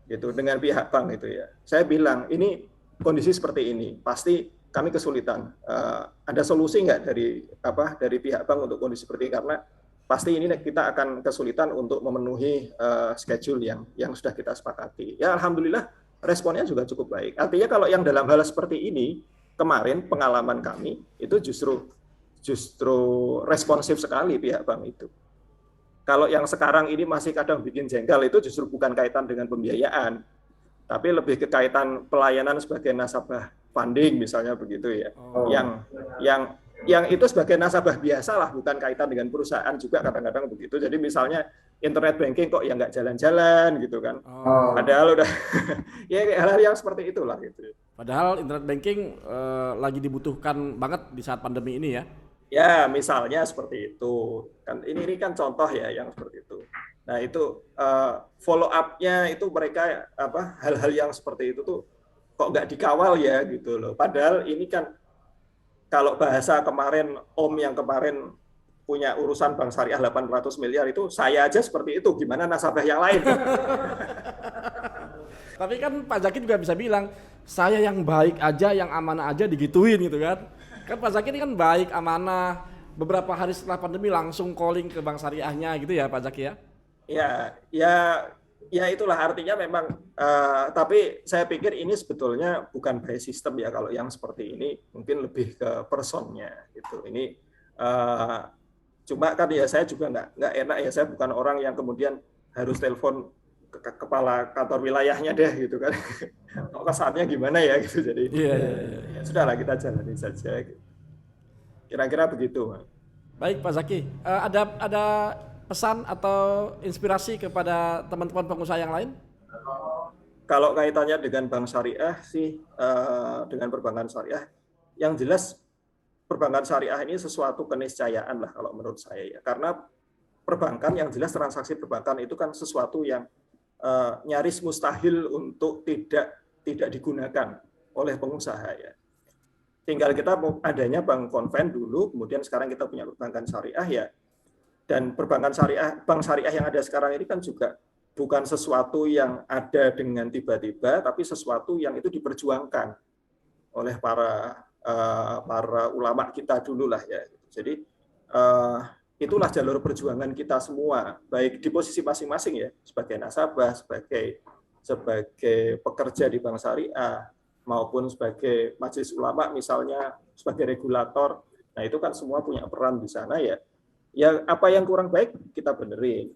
Gitu dengan pihak bank itu ya. Saya bilang, ini kondisi seperti ini, pasti kami kesulitan. Ada solusi nggak dari pihak bank untuk kondisi seperti ini? Karena pasti ini kita akan kesulitan untuk memenuhi schedule yang sudah kita sepakati. Ya alhamdulillah responnya juga cukup baik. Artinya kalau yang dalam hal seperti ini, kemarin pengalaman kami itu justru responsif sekali pihak bank itu. Kalau yang sekarang ini masih kadang bikin jengkel itu justru bukan kaitan dengan pembiayaan, tapi lebih ke kaitan pelayanan sebagai nasabah funding misalnya begitu ya. Yang itu sebagai nasabah biasa lah, bukan kaitan dengan perusahaan juga kadang-kadang begitu. Jadi misalnya internet banking kok ya nggak jalan-jalan gitu kan. Padahal udah ya hal-hal yang seperti itulah gitu. Padahal internet banking lagi dibutuhkan banget di saat pandemi ini ya. Ya, misalnya seperti itu. Kan ini kan contoh ya yang seperti itu. Nah, itu follow up-nya itu mereka hal-hal yang seperti itu tuh kok nggak dikawal ya gitu loh. Padahal ini kan kalau bahasa kemarin Om yang kemarin punya urusan bank syariah 800 miliar itu saya aja seperti itu, gimana nasabah yang lain? Tapi kan Pak Zaki juga bisa bilang, saya yang baik aja, yang amanah aja digituin gitu kan. Kan Pak Zaki ini kan baik, amanah, beberapa hari setelah pandemi langsung calling ke bank syariahnya gitu ya Pak Zaki ya? Ya Ya itulah artinya memang, tapi saya pikir ini sebetulnya bukan by system ya, kalau yang seperti ini mungkin lebih ke personnya gitu. Ini cuma kan ya saya juga nggak enak ya, saya bukan orang yang kemudian harus telepon kepala kantor wilayahnya deh gitu kan. Kok kesannya gimana ya gitu, jadi ya sudahlah kita jalani saja. Kira-kira begitu. Baik Pak Zaki, ada pesan atau inspirasi kepada teman-teman pengusaha yang lain? Kalau kaitannya dengan bank syariah sih, dengan perbankan syariah, yang jelas perbankan syariah ini sesuatu keniscayaan lah kalau menurut saya ya. Karena perbankan yang jelas, transaksi perbankan itu kan sesuatu yang nyaris mustahil untuk tidak digunakan oleh pengusaha ya. Tinggal kita adanya bank konven dulu, kemudian sekarang kita punya perbankan syariah ya. Dan perbankan syariah, bank syariah yang ada sekarang ini kan juga bukan sesuatu yang ada dengan tiba-tiba, tapi sesuatu yang itu diperjuangkan oleh para ulama kita dulu lah ya. Jadi itulah jalur perjuangan kita semua, baik di posisi masing-masing ya, sebagai nasabah, sebagai pekerja di bank syariah, maupun sebagai majelis ulama misalnya, sebagai regulator. Nah itu kan semua punya peran di sana ya. Ya apa yang kurang baik kita benerin.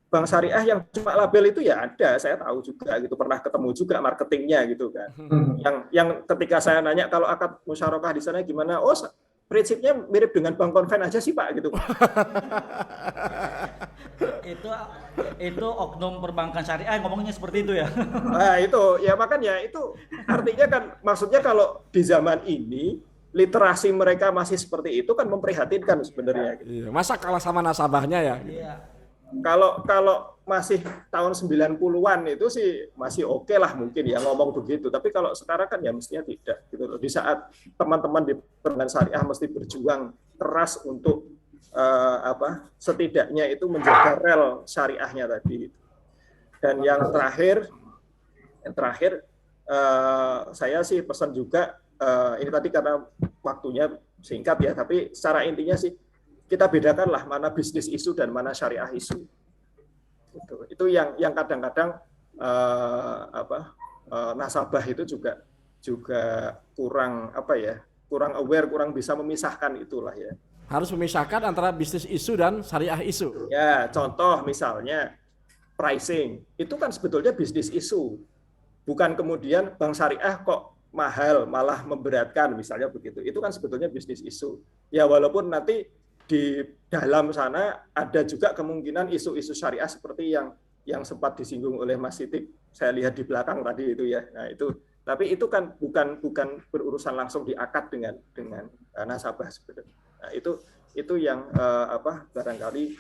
Bank syariah yang cuma label itu ya ada, saya tahu juga gitu, pernah ketemu juga marketingnya gitu kan. Yang ketika saya nanya kalau akad musyarakah di sana gimana, oh prinsipnya mirip dengan bank konven aja sih Pak gitu. itu oknum perbankan syariah ngomongnya seperti itu ya. Nah itu ya, makanya itu artinya kan, maksudnya kalau di zaman ini literasi mereka masih seperti itu kan memprihatinkan sebenarnya. Iya, masa kalah sama nasabahnya ya? Iya. Kalau masih tahun 90-an itu sih masih oke lah mungkin ya ngomong begitu. Tapi kalau sekarang kan ya mestinya tidak gitu loh. Di saat teman-teman di perbankan syariah mesti berjuang keras untuk setidaknya itu menjaga rel syariahnya tadi. Dan yang terakhir saya sih pesan juga, ini tadi karena waktunya singkat ya, tapi secara intinya sih kita bedakanlah mana bisnis isu dan mana syariah isu. Itu yang kadang-kadang nasabah itu juga kurang kurang aware, kurang bisa memisahkan itulah ya. Harus memisahkan antara bisnis isu dan syariah isu. Ya, contoh misalnya pricing, itu kan sebetulnya bisnis isu. Bukan kemudian bank syariah kok mahal malah memberatkan misalnya begitu. Itu kan sebetulnya bisnis isu. Ya walaupun nanti di dalam sana ada juga kemungkinan isu-isu syariah seperti yang sempat disinggung oleh Mas Sitik, saya lihat di belakang tadi itu ya. Nah itu, tapi itu kan bukan berurusan langsung di akad dengan nasabah sebenarnya. Nah itu yang barangkali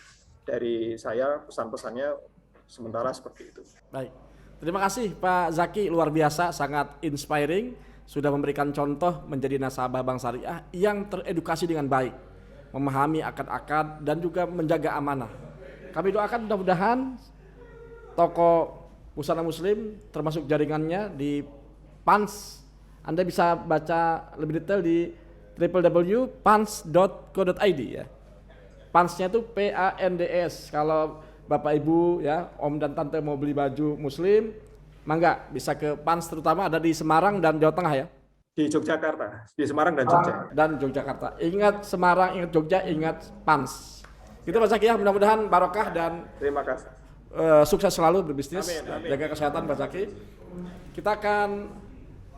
dari saya pesan-pesannya sementara seperti itu. Baik, terima kasih Pak Zaki, luar biasa, sangat inspiring, sudah memberikan contoh menjadi nasabah bank syariah yang teredukasi dengan baik, memahami akad-akad dan juga menjaga amanah. Kami doakan mudah-mudahan toko Busana Muslim termasuk jaringannya di PANS, Anda bisa baca lebih detail di www.pans.co.id ya. PANS-nya itu PANDS. Kalau Bapak Ibu ya, Om dan Tante mau beli baju Muslim, mangga bisa ke PANS, terutama ada di Semarang dan Jawa Tengah ya. Di Yogyakarta, di Semarang dan Jogja. Dan Yogyakarta. Ingat Semarang, ingat Jogja, ingat PANS. Gitu Pak Zaki ya, mudah-mudahan barokah dan terima kasih. Sukses selalu berbisnis, amin. Jaga kesehatan Pak Zaki. Kita akan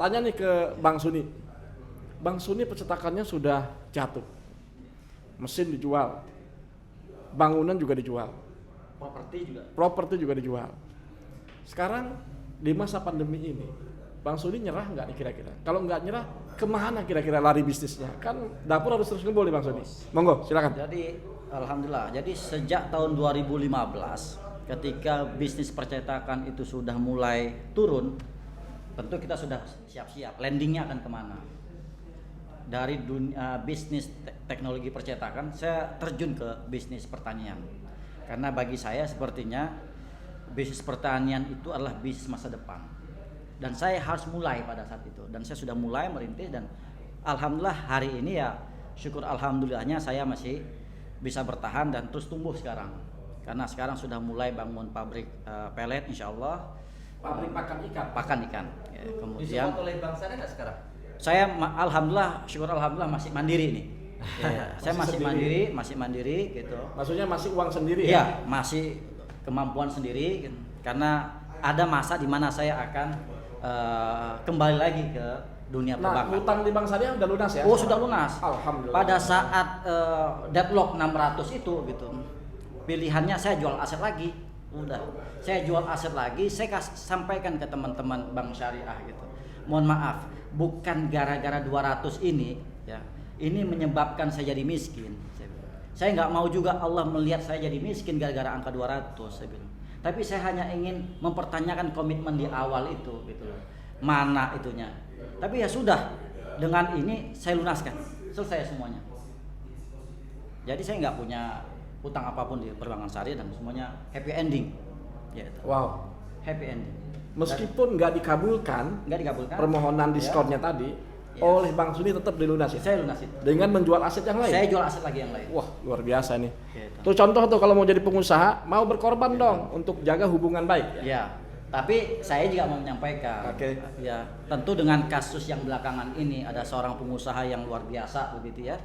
tanya nih ke Bang Suni. Bang Suni percetakannya sudah jatuh, mesin dijual, bangunan juga dijual, properti juga dijual. Sekarang di masa pandemi ini, Bang Suni nyerah nggak nih kira-kira? Kalau nggak nyerah, kemana kira-kira lari bisnisnya? Kan dapur harus terus ngebul nih Bang Suni. Monggo, silakan. Jadi alhamdulillah, jadi sejak tahun 2015 ketika bisnis percetakan itu sudah mulai turun, tentu kita sudah siap-siap landingnya akan kemana. Dari dunia bisnis teknologi percetakan, saya terjun ke bisnis pertanian. Karena bagi saya sepertinya bisnis pertanian itu adalah bisnis masa depan. Dan saya harus mulai pada saat itu. Dan saya sudah mulai merintis dan alhamdulillah hari ini ya syukur alhamdulillahnya saya masih bisa bertahan dan terus tumbuh sekarang. karena sekarang sudah mulai bangun pabrik pelet, insya Allah. Pabrik pakan ikan. Pakan ikan. Ya, kemudian Disupport oleh Bang Syariah nggak sekarang? saya alhamdulillah, syukur alhamdulillah masih mandiri nih. Ya, saya masih mandiri gitu. Maksudnya masih uang sendiri Iya, ya? masih kemampuan sendiri gitu. Karena ada masa di mana saya akan kembali lagi ke dunia Nah, perbankan. utang di Bank Syariah udah lunas ya? Oh, sudah lunas. Alhamdulillah. Pada saat deadlock 600 itu gitu. Pilihannya saya jual aset lagi. Udah. Saya jual aset lagi, saya sampaikan ke teman-teman Bank Syariah gitu. Mohon maaf, bukan gara-gara 200 ini ya. Ini menyebabkan saya jadi miskin. Saya nggak mau juga Allah melihat saya jadi miskin gara-gara angka 200 saya bilang. Tapi saya hanya ingin mempertanyakan komitmen di awal itu gitu loh. Mana itunya. Tapi ya sudah, dengan ini saya lunaskan, selesai semuanya. Jadi saya nggak punya utang apapun di perbankan syariah dan semuanya happy ending. Ya, Wow. happy ending. Meskipun nggak dikabulkan Nggak dikabulkan. permohonan diskonnya tadi, Ya. oleh Bang Suni tetap dilunasi. Saya lunasin. Dengan menjual aset yang lain. Saya jual aset lagi yang lain. Wah, luar biasa nih. Gitu. Tuh contoh tuh kalau mau jadi pengusaha, mau berkorban dong untuk jaga hubungan baik. Ya, tapi saya juga mau menyampaikan. Oke. Ya, tentu dengan kasus yang belakangan ini ada seorang pengusaha yang luar biasa begitu ya,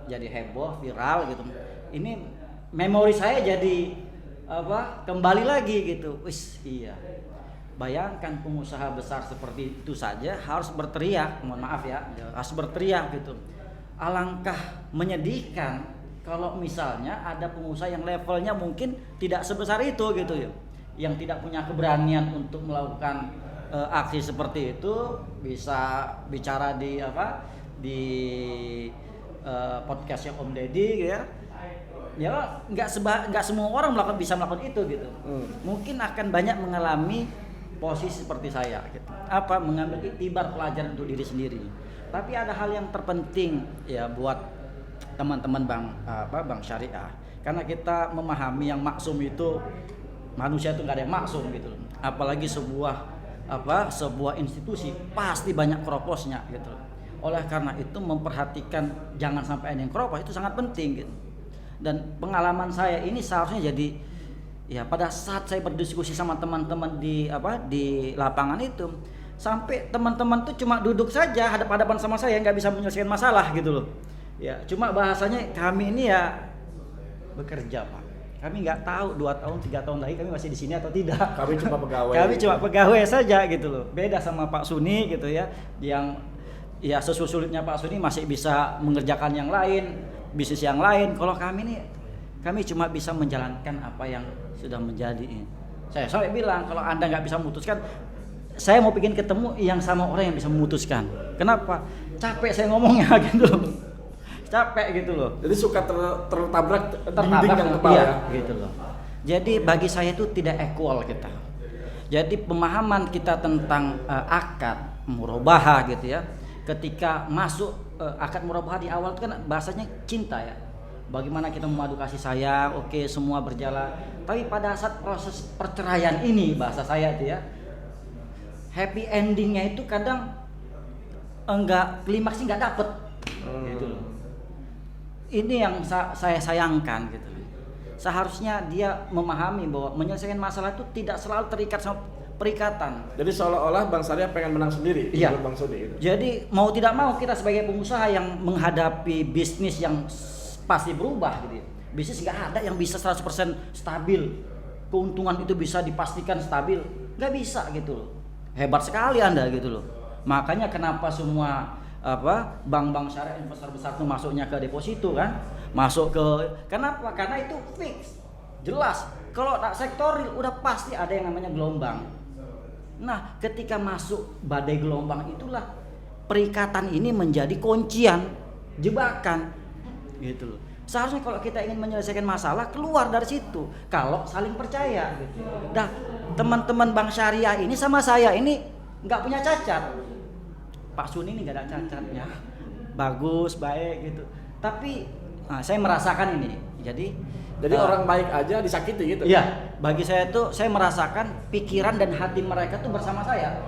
jadi heboh, viral gitu. Ini memori saya jadi kembali lagi gitu. Wis, iya. Bayangkan pengusaha besar seperti itu saja harus berteriak, mohon maaf ya, harus berteriak gitu. Alangkah menyedihkan kalau misalnya ada pengusaha yang levelnya mungkin tidak sebesar itu gitu ya, yang tidak punya keberanian untuk melakukan aksi seperti itu, bisa bicara di podcast yang Om Deddy ya. Ya nggak semua orang bisa melakukan itu gitu. Mungkin akan banyak mengalami posisi seperti saya gitu. Mengambil iktibar pelajaran untuk diri sendiri. Tapi ada hal yang terpenting ya buat teman-teman Bank Syariah. Karena kita memahami yang maksum itu, manusia itu nggak ada yang maksum gitu. Apalagi sebuah institusi pasti banyak keroposnya gitu. Oleh karena itu memperhatikan jangan sampai ada yang keropos itu sangat penting gitu. Dan pengalaman saya ini seharusnya jadi ya pada saat saya berdiskusi sama teman-teman di lapangan itu, sampai teman-teman tuh cuma duduk saja hadap-hadapan sama saya, nggak bisa menyelesaikan masalah gitu loh. Ya cuma bahasanya kami ini ya bekerja Pak. Kami nggak tahu 2 tahun 3 tahun lagi kami masih di sini atau tidak. Kami cuma pegawai. Kami cuma pegawai saja gitu loh. Beda sama Pak Suni gitu ya, yang ya sesulit-sulitnya Pak Suni masih bisa mengerjakan yang lain, bisnis yang lain. Kalau kami cuma bisa menjalankan apa yang sudah menjadi. Saya sampai bilang kalau Anda nggak bisa memutuskan, saya mau bikin ketemu yang sama orang yang bisa memutuskan. Kenapa? Capek saya ngomongnya gitu loh. Capek gitu loh. Jadi suka tertabrak dinding yang tebal iya, ya. gitu loh. Jadi bagi saya itu tidak equal kita. Jadi pemahaman kita tentang akad murabahah gitu ya. Ketika masuk akad murabahah di awal itu kan bahasanya cinta ya. Bagaimana kita memadu kasih sayang, oke semua berjalan. Tapi pada saat proses perceraian ini bahasa saya itu ya, happy endingnya itu kadang klimaksnya nggak dapet, gitu loh. Ini yang saya sayangkan gitu. Seharusnya dia memahami bahwa menyelesaikan masalah itu tidak selalu terikat sama perikatan. Jadi seolah-olah Bang Syariah pengen menang sendiri. Iya. Bang Suni gitu. Jadi mau tidak mau kita sebagai pengusaha yang menghadapi bisnis yang pasti berubah gitu. Bisnis nggak ada yang bisa 100% stabil. Keuntungan itu bisa dipastikan stabil. Nggak bisa gitu loh. Hebat sekali Anda gitu loh. Makanya kenapa semua bank-bank syariah investor besar itu masuknya ke deposito kan? Masuk ke kenapa? Karena itu fix. Jelas. Kalau sektoril udah pasti ada yang namanya gelombang. Nah, ketika masuk badai gelombang itulah perikatan ini menjadi kuncian, jebakan. Gitu loh. Seharusnya kalau kita ingin menyelesaikan masalah keluar dari situ kalau saling percaya gitu. Dah teman-teman Bank Syariah ini sama saya ini nggak punya cacat. Pak Suni ini nggak ada cacatnya, bagus baik gitu. Tapi saya merasakan ini. Jadi orang baik aja disakiti gitu. Iya, bagi saya tuh saya merasakan pikiran dan hati mereka tuh bersama saya.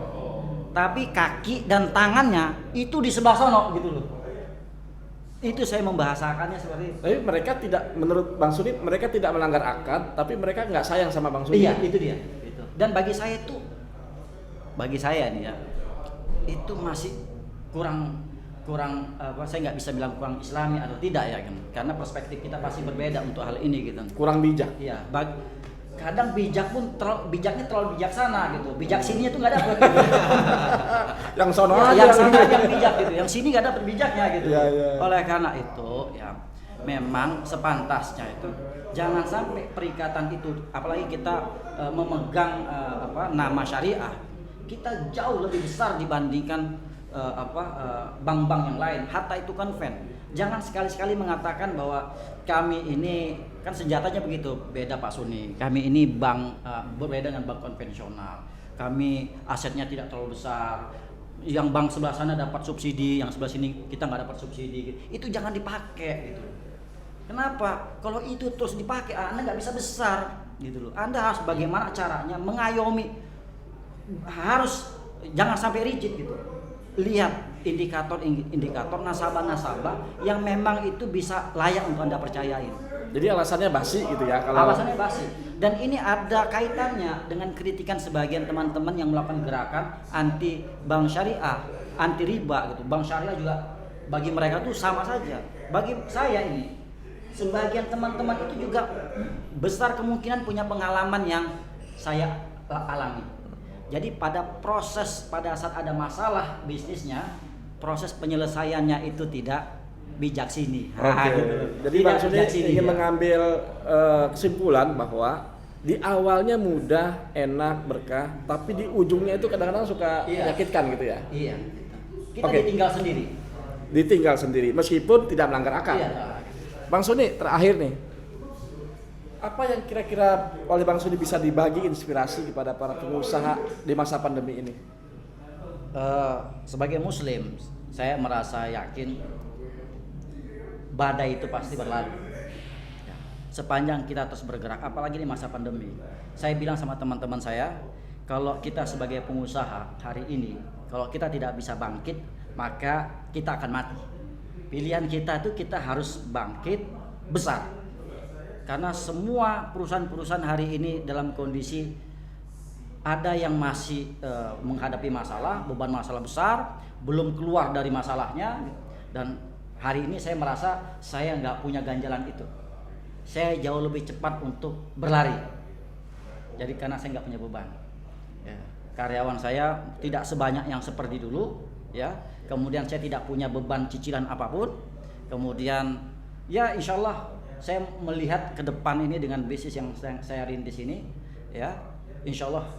Tapi kaki dan tangannya itu di sebelah sono gitu loh. Itu saya membahasakannya seperti itu. Tapi mereka tidak, menurut Bang Suni, mereka tidak melanggar akad, tapi mereka nggak sayang sama Bang Suni. Iya, itu dia. Itu. Dan bagi saya nih ya, itu masih kurang apa, saya nggak bisa bilang kurang Islami atau tidak ya kan, karena perspektif kita pasti berbeda untuk hal ini gitu. Kurang bijak. Iya, kadang bijaknya terlalu bijaksana gitu, bijak sini itu nggak dapet gitu. Yang sono Ya, aja. yang sana yang bijak gitu, yang sini nggak dapet bijaknya gitu. Iya, iya. Oleh karena itu ya memang sepantasnya itu jangan sampai perikatan itu, apalagi kita memegang nama syariah, kita jauh lebih besar dibandingkan bank-bank yang lain, hatta itu konven. Jangan sekali-sekali mengatakan bahwa kami ini kan senjatanya begitu, beda Pak Suni. Kami ini bank berbeda dengan bank konvensional. Kami asetnya tidak terlalu besar. Yang bank sebelah sana dapat subsidi, yang sebelah sini kita nggak dapat subsidi. Itu jangan dipakai gitu. Kenapa? Kalau itu terus dipakai, Anda nggak bisa besar gitu loh. Anda harus bagaimana caranya mengayomi, harus jangan sampai rigid gitu. Lihat indikator nasabah-nasabah yang memang itu bisa layak untuk Anda percayain. Jadi alasannya basi gitu ya kalau. Alasannya basi. Dan ini ada kaitannya dengan kritikan sebagian teman-teman yang melakukan gerakan anti bank syariah, anti riba gitu. Bank syariah juga bagi mereka tuh sama saja. Bagi saya ini, sebagian teman-teman itu juga besar kemungkinan punya pengalaman yang saya alami. Jadi pada saat ada masalah bisnisnya, proses penyelesaiannya itu tidak bijak sini. Oke. Jadi Bang Suni ingin mengambil kesimpulan bahwa di awalnya mudah, enak, berkah, tapi di ujungnya itu kadang-kadang suka menyakitkan gitu ya. Iya. Kita ditinggal sendiri. Ditinggal sendiri, meskipun tidak melanggar akad. Iya. Bang Suni, terakhir nih, apa yang kira-kira oleh Bang Suni bisa dibagi inspirasi kepada para pengusaha di masa pandemi ini? Sebagai Muslim, saya merasa yakin badai itu pasti berlalu. Sepanjang kita terus bergerak, apalagi di masa pandemi. Saya bilang sama teman-teman saya, kalau kita sebagai pengusaha hari ini, kalau kita tidak bisa bangkit, maka kita akan mati. Pilihan kita itu kita harus bangkit besar. Karena semua perusahaan-perusahaan hari ini dalam kondisi ada yang masih menghadapi masalah, beban masalah besar, belum keluar dari masalahnya, dan hari ini saya merasa saya nggak punya ganjalan itu. Saya jauh lebih cepat untuk berlari. Jadi karena saya nggak punya beban. Ya. Karyawan saya tidak sebanyak yang seperti dulu, ya. Kemudian saya tidak punya beban cicilan apapun. Kemudian ya insya Allah saya melihat ke depan ini dengan bisnis yang saya rintis ini, ya, insya Allah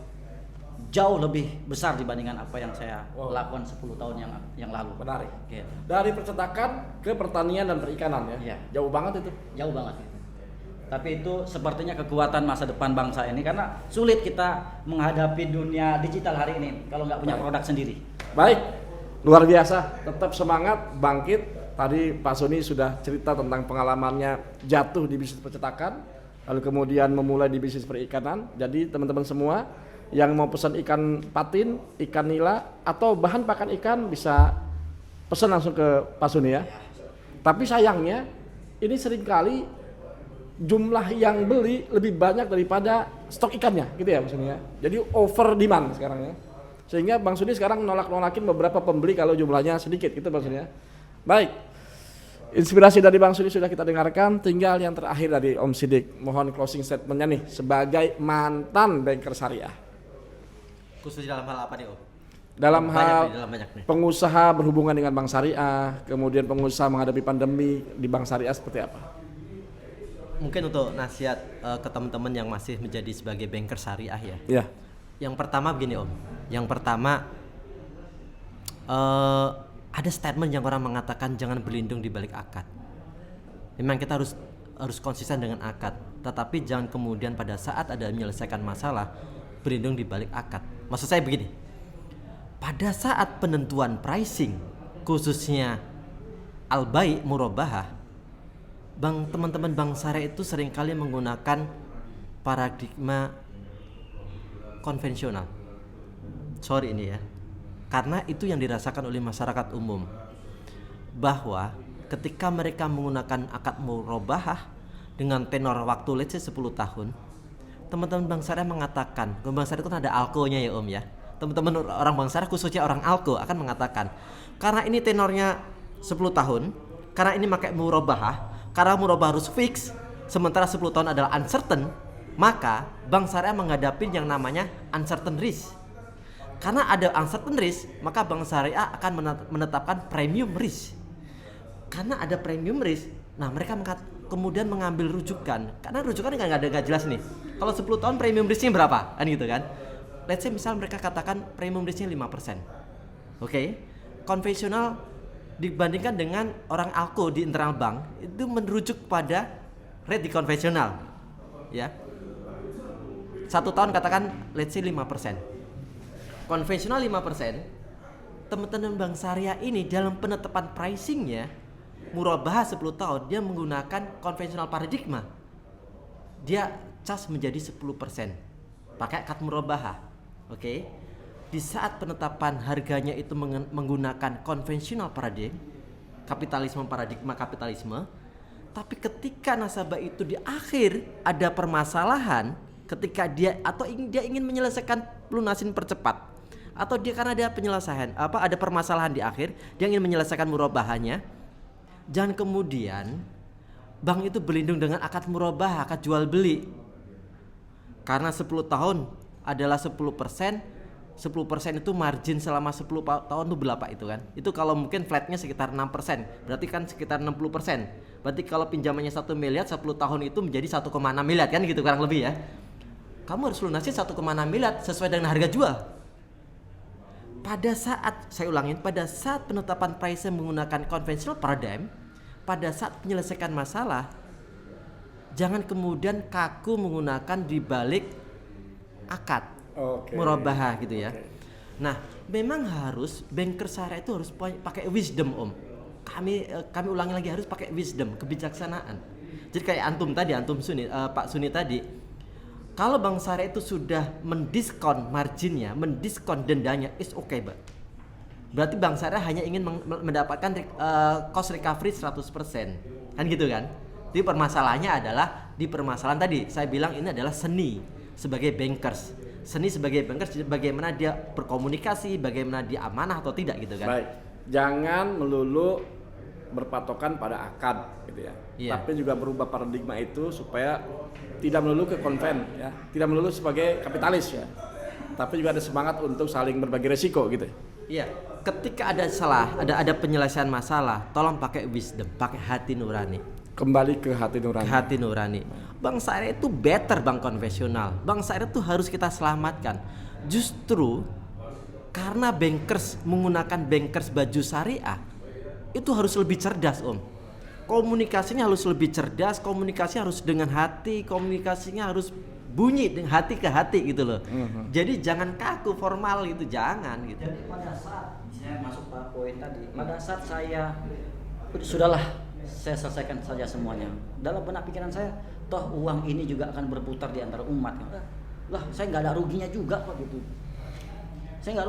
jauh lebih besar dibandingkan apa yang saya lakukan 10 tahun yang lalu. Menarik. Gitu. Dari percetakan ke pertanian dan perikanan ya. Iya. Jauh banget itu. Jauh banget. Tapi itu sepertinya kekuatan masa depan bangsa ini, karena sulit kita menghadapi dunia digital hari ini kalau nggak punya produk sendiri. Baik, luar biasa. Tetap semangat, bangkit. Tadi Pak Suni sudah cerita tentang pengalamannya jatuh di bisnis percetakan, lalu kemudian memulai di bisnis perikanan. Jadi teman-teman semua yang mau pesan ikan patin, ikan nila, atau bahan pakan ikan bisa pesan langsung ke Pak Suni ya. Tapi sayangnya ini seringkali jumlah yang beli lebih banyak daripada stok ikannya, gitu ya Pak Suni ya. Jadi over demand sekarang ya. Sehingga Bang Suni sekarang nolak-nolakin beberapa pembeli kalau jumlahnya sedikit, gitu Bang Suni ya. Baik, inspirasi dari Bang Suni sudah kita dengarkan. Tinggal yang terakhir dari Om Sidik. Mohon closing statementnya nih sebagai mantan banker syariah. Khusus dalam hal apa nih Om? Dalam hal banyak nih. pengusaha berhubungan dengan bank syariah, kemudian pengusaha menghadapi pandemi di bank syariah seperti apa? Mungkin untuk nasihat ke teman-teman yang masih menjadi sebagai banker syariah ya. Iya. Yang pertama begini Om. Yang pertama ada statement yang orang mengatakan jangan berlindung di balik akad. Memang kita harus konsisten dengan akad, tetapi jangan kemudian pada saat ada menyelesaikan masalah berlindung di balik akad. Maksud saya begini. Pada saat penentuan pricing khususnya al-bai' murabahah, teman-teman bank syariah itu seringkali menggunakan paradigma konvensional. Sorry ini ya. Karena itu yang dirasakan oleh masyarakat umum, bahwa ketika mereka menggunakan akad murabahah dengan tenor waktu let's say 10 tahun, teman-teman Bank Syariah mengatakan, Bank Syariah itu kan ada ALKO-nya ya Om ya. Teman-teman orang Bank Syariah khususnya orang ALKO akan mengatakan, karena ini tenornya 10 tahun, karena ini pakai murabahah, karena murabahah harus fix, sementara 10 tahun adalah uncertain, maka Bank Syariah menghadapi yang namanya uncertain risk. Karena ada uncertain risk, maka Bank Syariah akan menetapkan premium risk. Karena ada premium risk, nah mereka kemudian mengambil rujukan. Karena rujukan nggak jelas nih. Kalau 10 tahun premium risknya berapa? Kan gitu kan. Let's say misal mereka katakan premium risknya 5%. Oke. Konvensional dibandingkan dengan orang ALKO di internal bank itu merujuk pada rate di konvensional. Ya. 1 tahun katakan let's say 5%. Konvensional 5%, teman-teman Bank Syariah ini dalam penetapan pricingnya murabahah 10 tahun dia menggunakan konvensional paradigma. Dia cas menjadi 10% pakai akad murabahah. Oke. Di saat penetapan harganya itu menggunakan konvensional paradigma, paradigma kapitalisme, tapi ketika nasabah itu di akhir ada permasalahan, ketika dia ingin menyelesaikan lunasin percepat, atau dia karena ada penyelesaian ada permasalahan di akhir, dia ingin menyelesaikan murabahahnya, jangan kemudian bank itu berlindung dengan akad murabahah, akad jual beli. Karena 10 tahun adalah 10%, 10% itu margin selama 10 tahun itu berapa itu kan? Itu kalau mungkin flatnya sekitar 6%, berarti kan sekitar 60%. Berarti kalau pinjamannya 1 miliar 10 tahun itu menjadi 1,6 miliar kan gitu kurang lebih ya. Kamu harus lunasi 1,6 miliar sesuai dengan harga jual. Pada saat, saya ulangin, pada saat penetapan price menggunakan conventional paradigm, pada saat menyelesaikan masalah, jangan kemudian kaku menggunakan dibalik akad murabahah gitu ya. Nah, memang harus banker syariah itu harus pakai wisdom Om. Kami ulangi lagi, harus pakai wisdom, kebijaksanaan. Jadi kayak antum Suni, Pak Suni tadi, kalau Bank Syariah itu sudah mendiskon marginnya, mendiskon dendanya, is okay, Mbak. Berarti Bank Syariah hanya ingin mendapatkan cost recovery 100%. Kan gitu kan? Jadi permasalahannya adalah di permasalahan tadi, saya bilang ini adalah seni sebagai bankers. Seni sebagai bankers, bagaimana dia berkomunikasi, bagaimana dia amanah atau tidak gitu kan. Baik, jangan melulu berpatokan pada akad gitu ya. Tapi juga berubah paradigma itu supaya tidak melulu ke konven ya, tidak melulu sebagai kapitalis ya. Tapi juga ada semangat untuk saling berbagi resiko gitu. Iya, ketika ada salah, ada penyelesaian masalah, tolong pakai wisdom, pakai hati nurani. Kembali ke hati nurani. Ke hati nurani. Bank Syariah itu better bank konvensional. Bank Syariah itu harus kita selamatkan. Justru karena bankers menggunakan bankers baju syariah, itu harus lebih cerdas Om. Komunikasinya harus lebih cerdas, komunikasinya harus dengan hati, komunikasinya harus bunyi dengan hati ke hati gitu loh. Jadi jangan kaku formal gitu, jangan gitu. Jadi pada saat saya masuk pada poin tadi, pada saat saya sudahlah saya selesaikan saja semuanya. Dalam benak pikiran saya, toh uang ini juga akan berputar di antara umat. Lah, saya nggak ada ruginya juga kok gitu. Saya nggak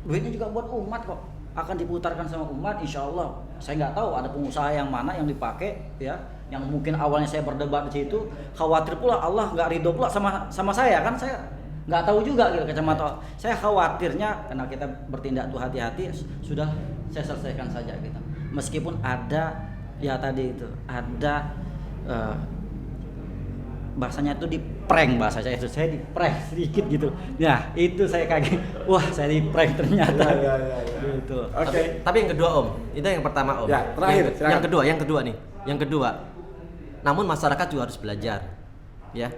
duitnya juga buat umat kok. Akan diputarkan sama umat, insya Allah. Saya nggak tahu ada pengusaha yang mana yang dipakai ya, yang mungkin awalnya saya berdebat di situ, khawatir pula Allah nggak ridho pula sama saya kan, saya nggak tahu juga gitu kacamata. Saya khawatirnya karena kita bertindak tuh hati-hati, sudah saya selesaikan saja gitu. Meskipun ada ya tadi itu ada bahasanya itu di prank, bahasa saya di prank sedikit gitu. Nah itu saya kaget, wah saya di prank ternyata. Gitu. Oke. Tapi yang kedua Om, itu yang pertama Om. Ya, terakhir. Yang kedua nih. Yang kedua, namun masyarakat juga harus belajar, ya.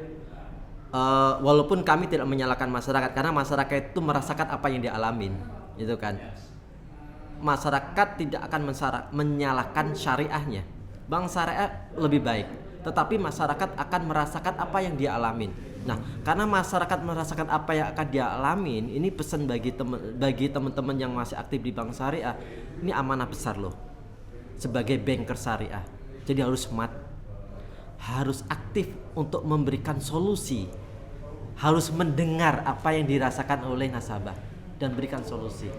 Walaupun kami tidak menyalahkan masyarakat, karena masyarakat itu merasakan apa yang dialamin, gitu kan. Masyarakat tidak akan menyalahkan syariahnya. Bank Syariah lebih baik, tetapi masyarakat akan merasakan apa yang dia alamin. Nah, karena masyarakat merasakan apa yang akan dia alamin, ini pesan bagi teman-teman yang masih aktif di Bank Syariah, ini amanah besar loh. Sebagai banker syariah, jadi harus smart, harus aktif untuk memberikan solusi, harus mendengar apa yang dirasakan oleh nasabah dan berikan solusi.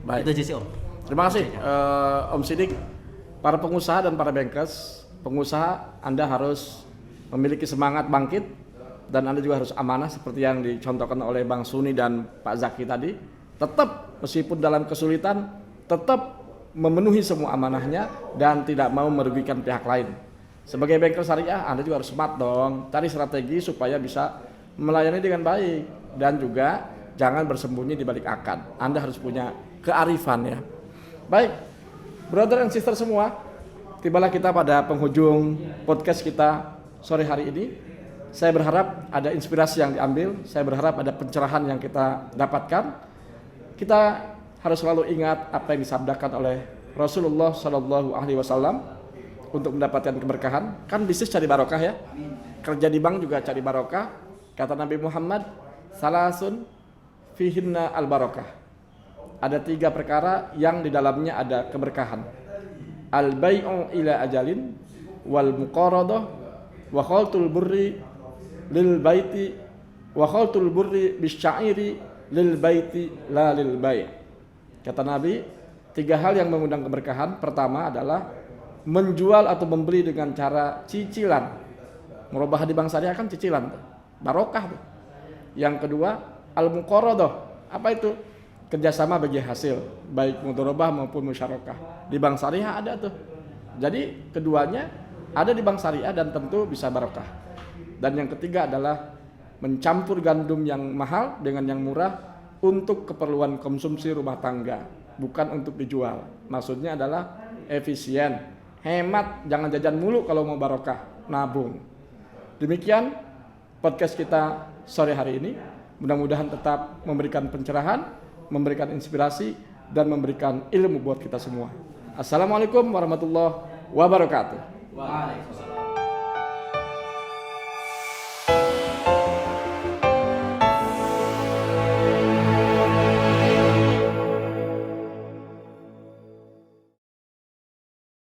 Baik. Itu aja sih Om. Terima kasih Om Sidik. para pengusaha dan para bankers, pengusaha Anda harus memiliki semangat bangkit dan Anda juga harus amanah seperti yang dicontohkan oleh Bang Suni dan Pak Zaki tadi. Tetap meskipun dalam kesulitan, tetap memenuhi semua amanahnya dan tidak mau merugikan pihak lain. Sebagai banker syariah, Anda juga harus smart dong, cari strategi supaya bisa melayani dengan baik dan juga jangan bersembunyi di balik akad. Anda harus punya kearifan ya. Baik, brother and sister semua, tibalah kita pada penghujung podcast kita sore hari ini. Saya berharap ada inspirasi yang diambil, saya berharap ada pencerahan yang kita dapatkan. Kita harus selalu ingat apa yang disabdakan oleh Rasulullah Shallallahu Alaihi Wasallam untuk mendapatkan keberkahan. Kan bisnis cari barokah ya, kerja di bank juga cari barokah. Kata Nabi Muhammad, salasun fihinna al barokah. Ada 3 perkara yang di dalamnya ada keberkahan. Al bai'u ila ajalin, wal muqaradah, wa khaltul burri lil baiti, wa khaltul burri bisya'iri lil baiti la lil bai'. Kata Nabi, 3 hal yang mengundang keberkahan. Pertama adalah menjual atau membeli dengan cara cicilan. Merubah di bank syariah kan cicilan, barokah tuh. Yang kedua, al-muqaradah. Apa itu? Kerjasama bagi hasil, baik mudharabah maupun musyarakah. Di bank syariah ada tuh. Jadi keduanya ada di bank syariah dan tentu bisa barokah. Dan yang ketiga adalah mencampur gandum yang mahal dengan yang murah untuk keperluan konsumsi rumah tangga, bukan untuk dijual. Maksudnya adalah efisien, hemat, jangan jajan mulu kalau mau barokah, nabung. Demikian podcast kita sore hari ini. Mudah-mudahan tetap memberikan pencerahan, memberikan inspirasi, dan memberikan ilmu buat kita semua. Assalamualaikum warahmatullahi wabarakatuh. Waalaikumsalam.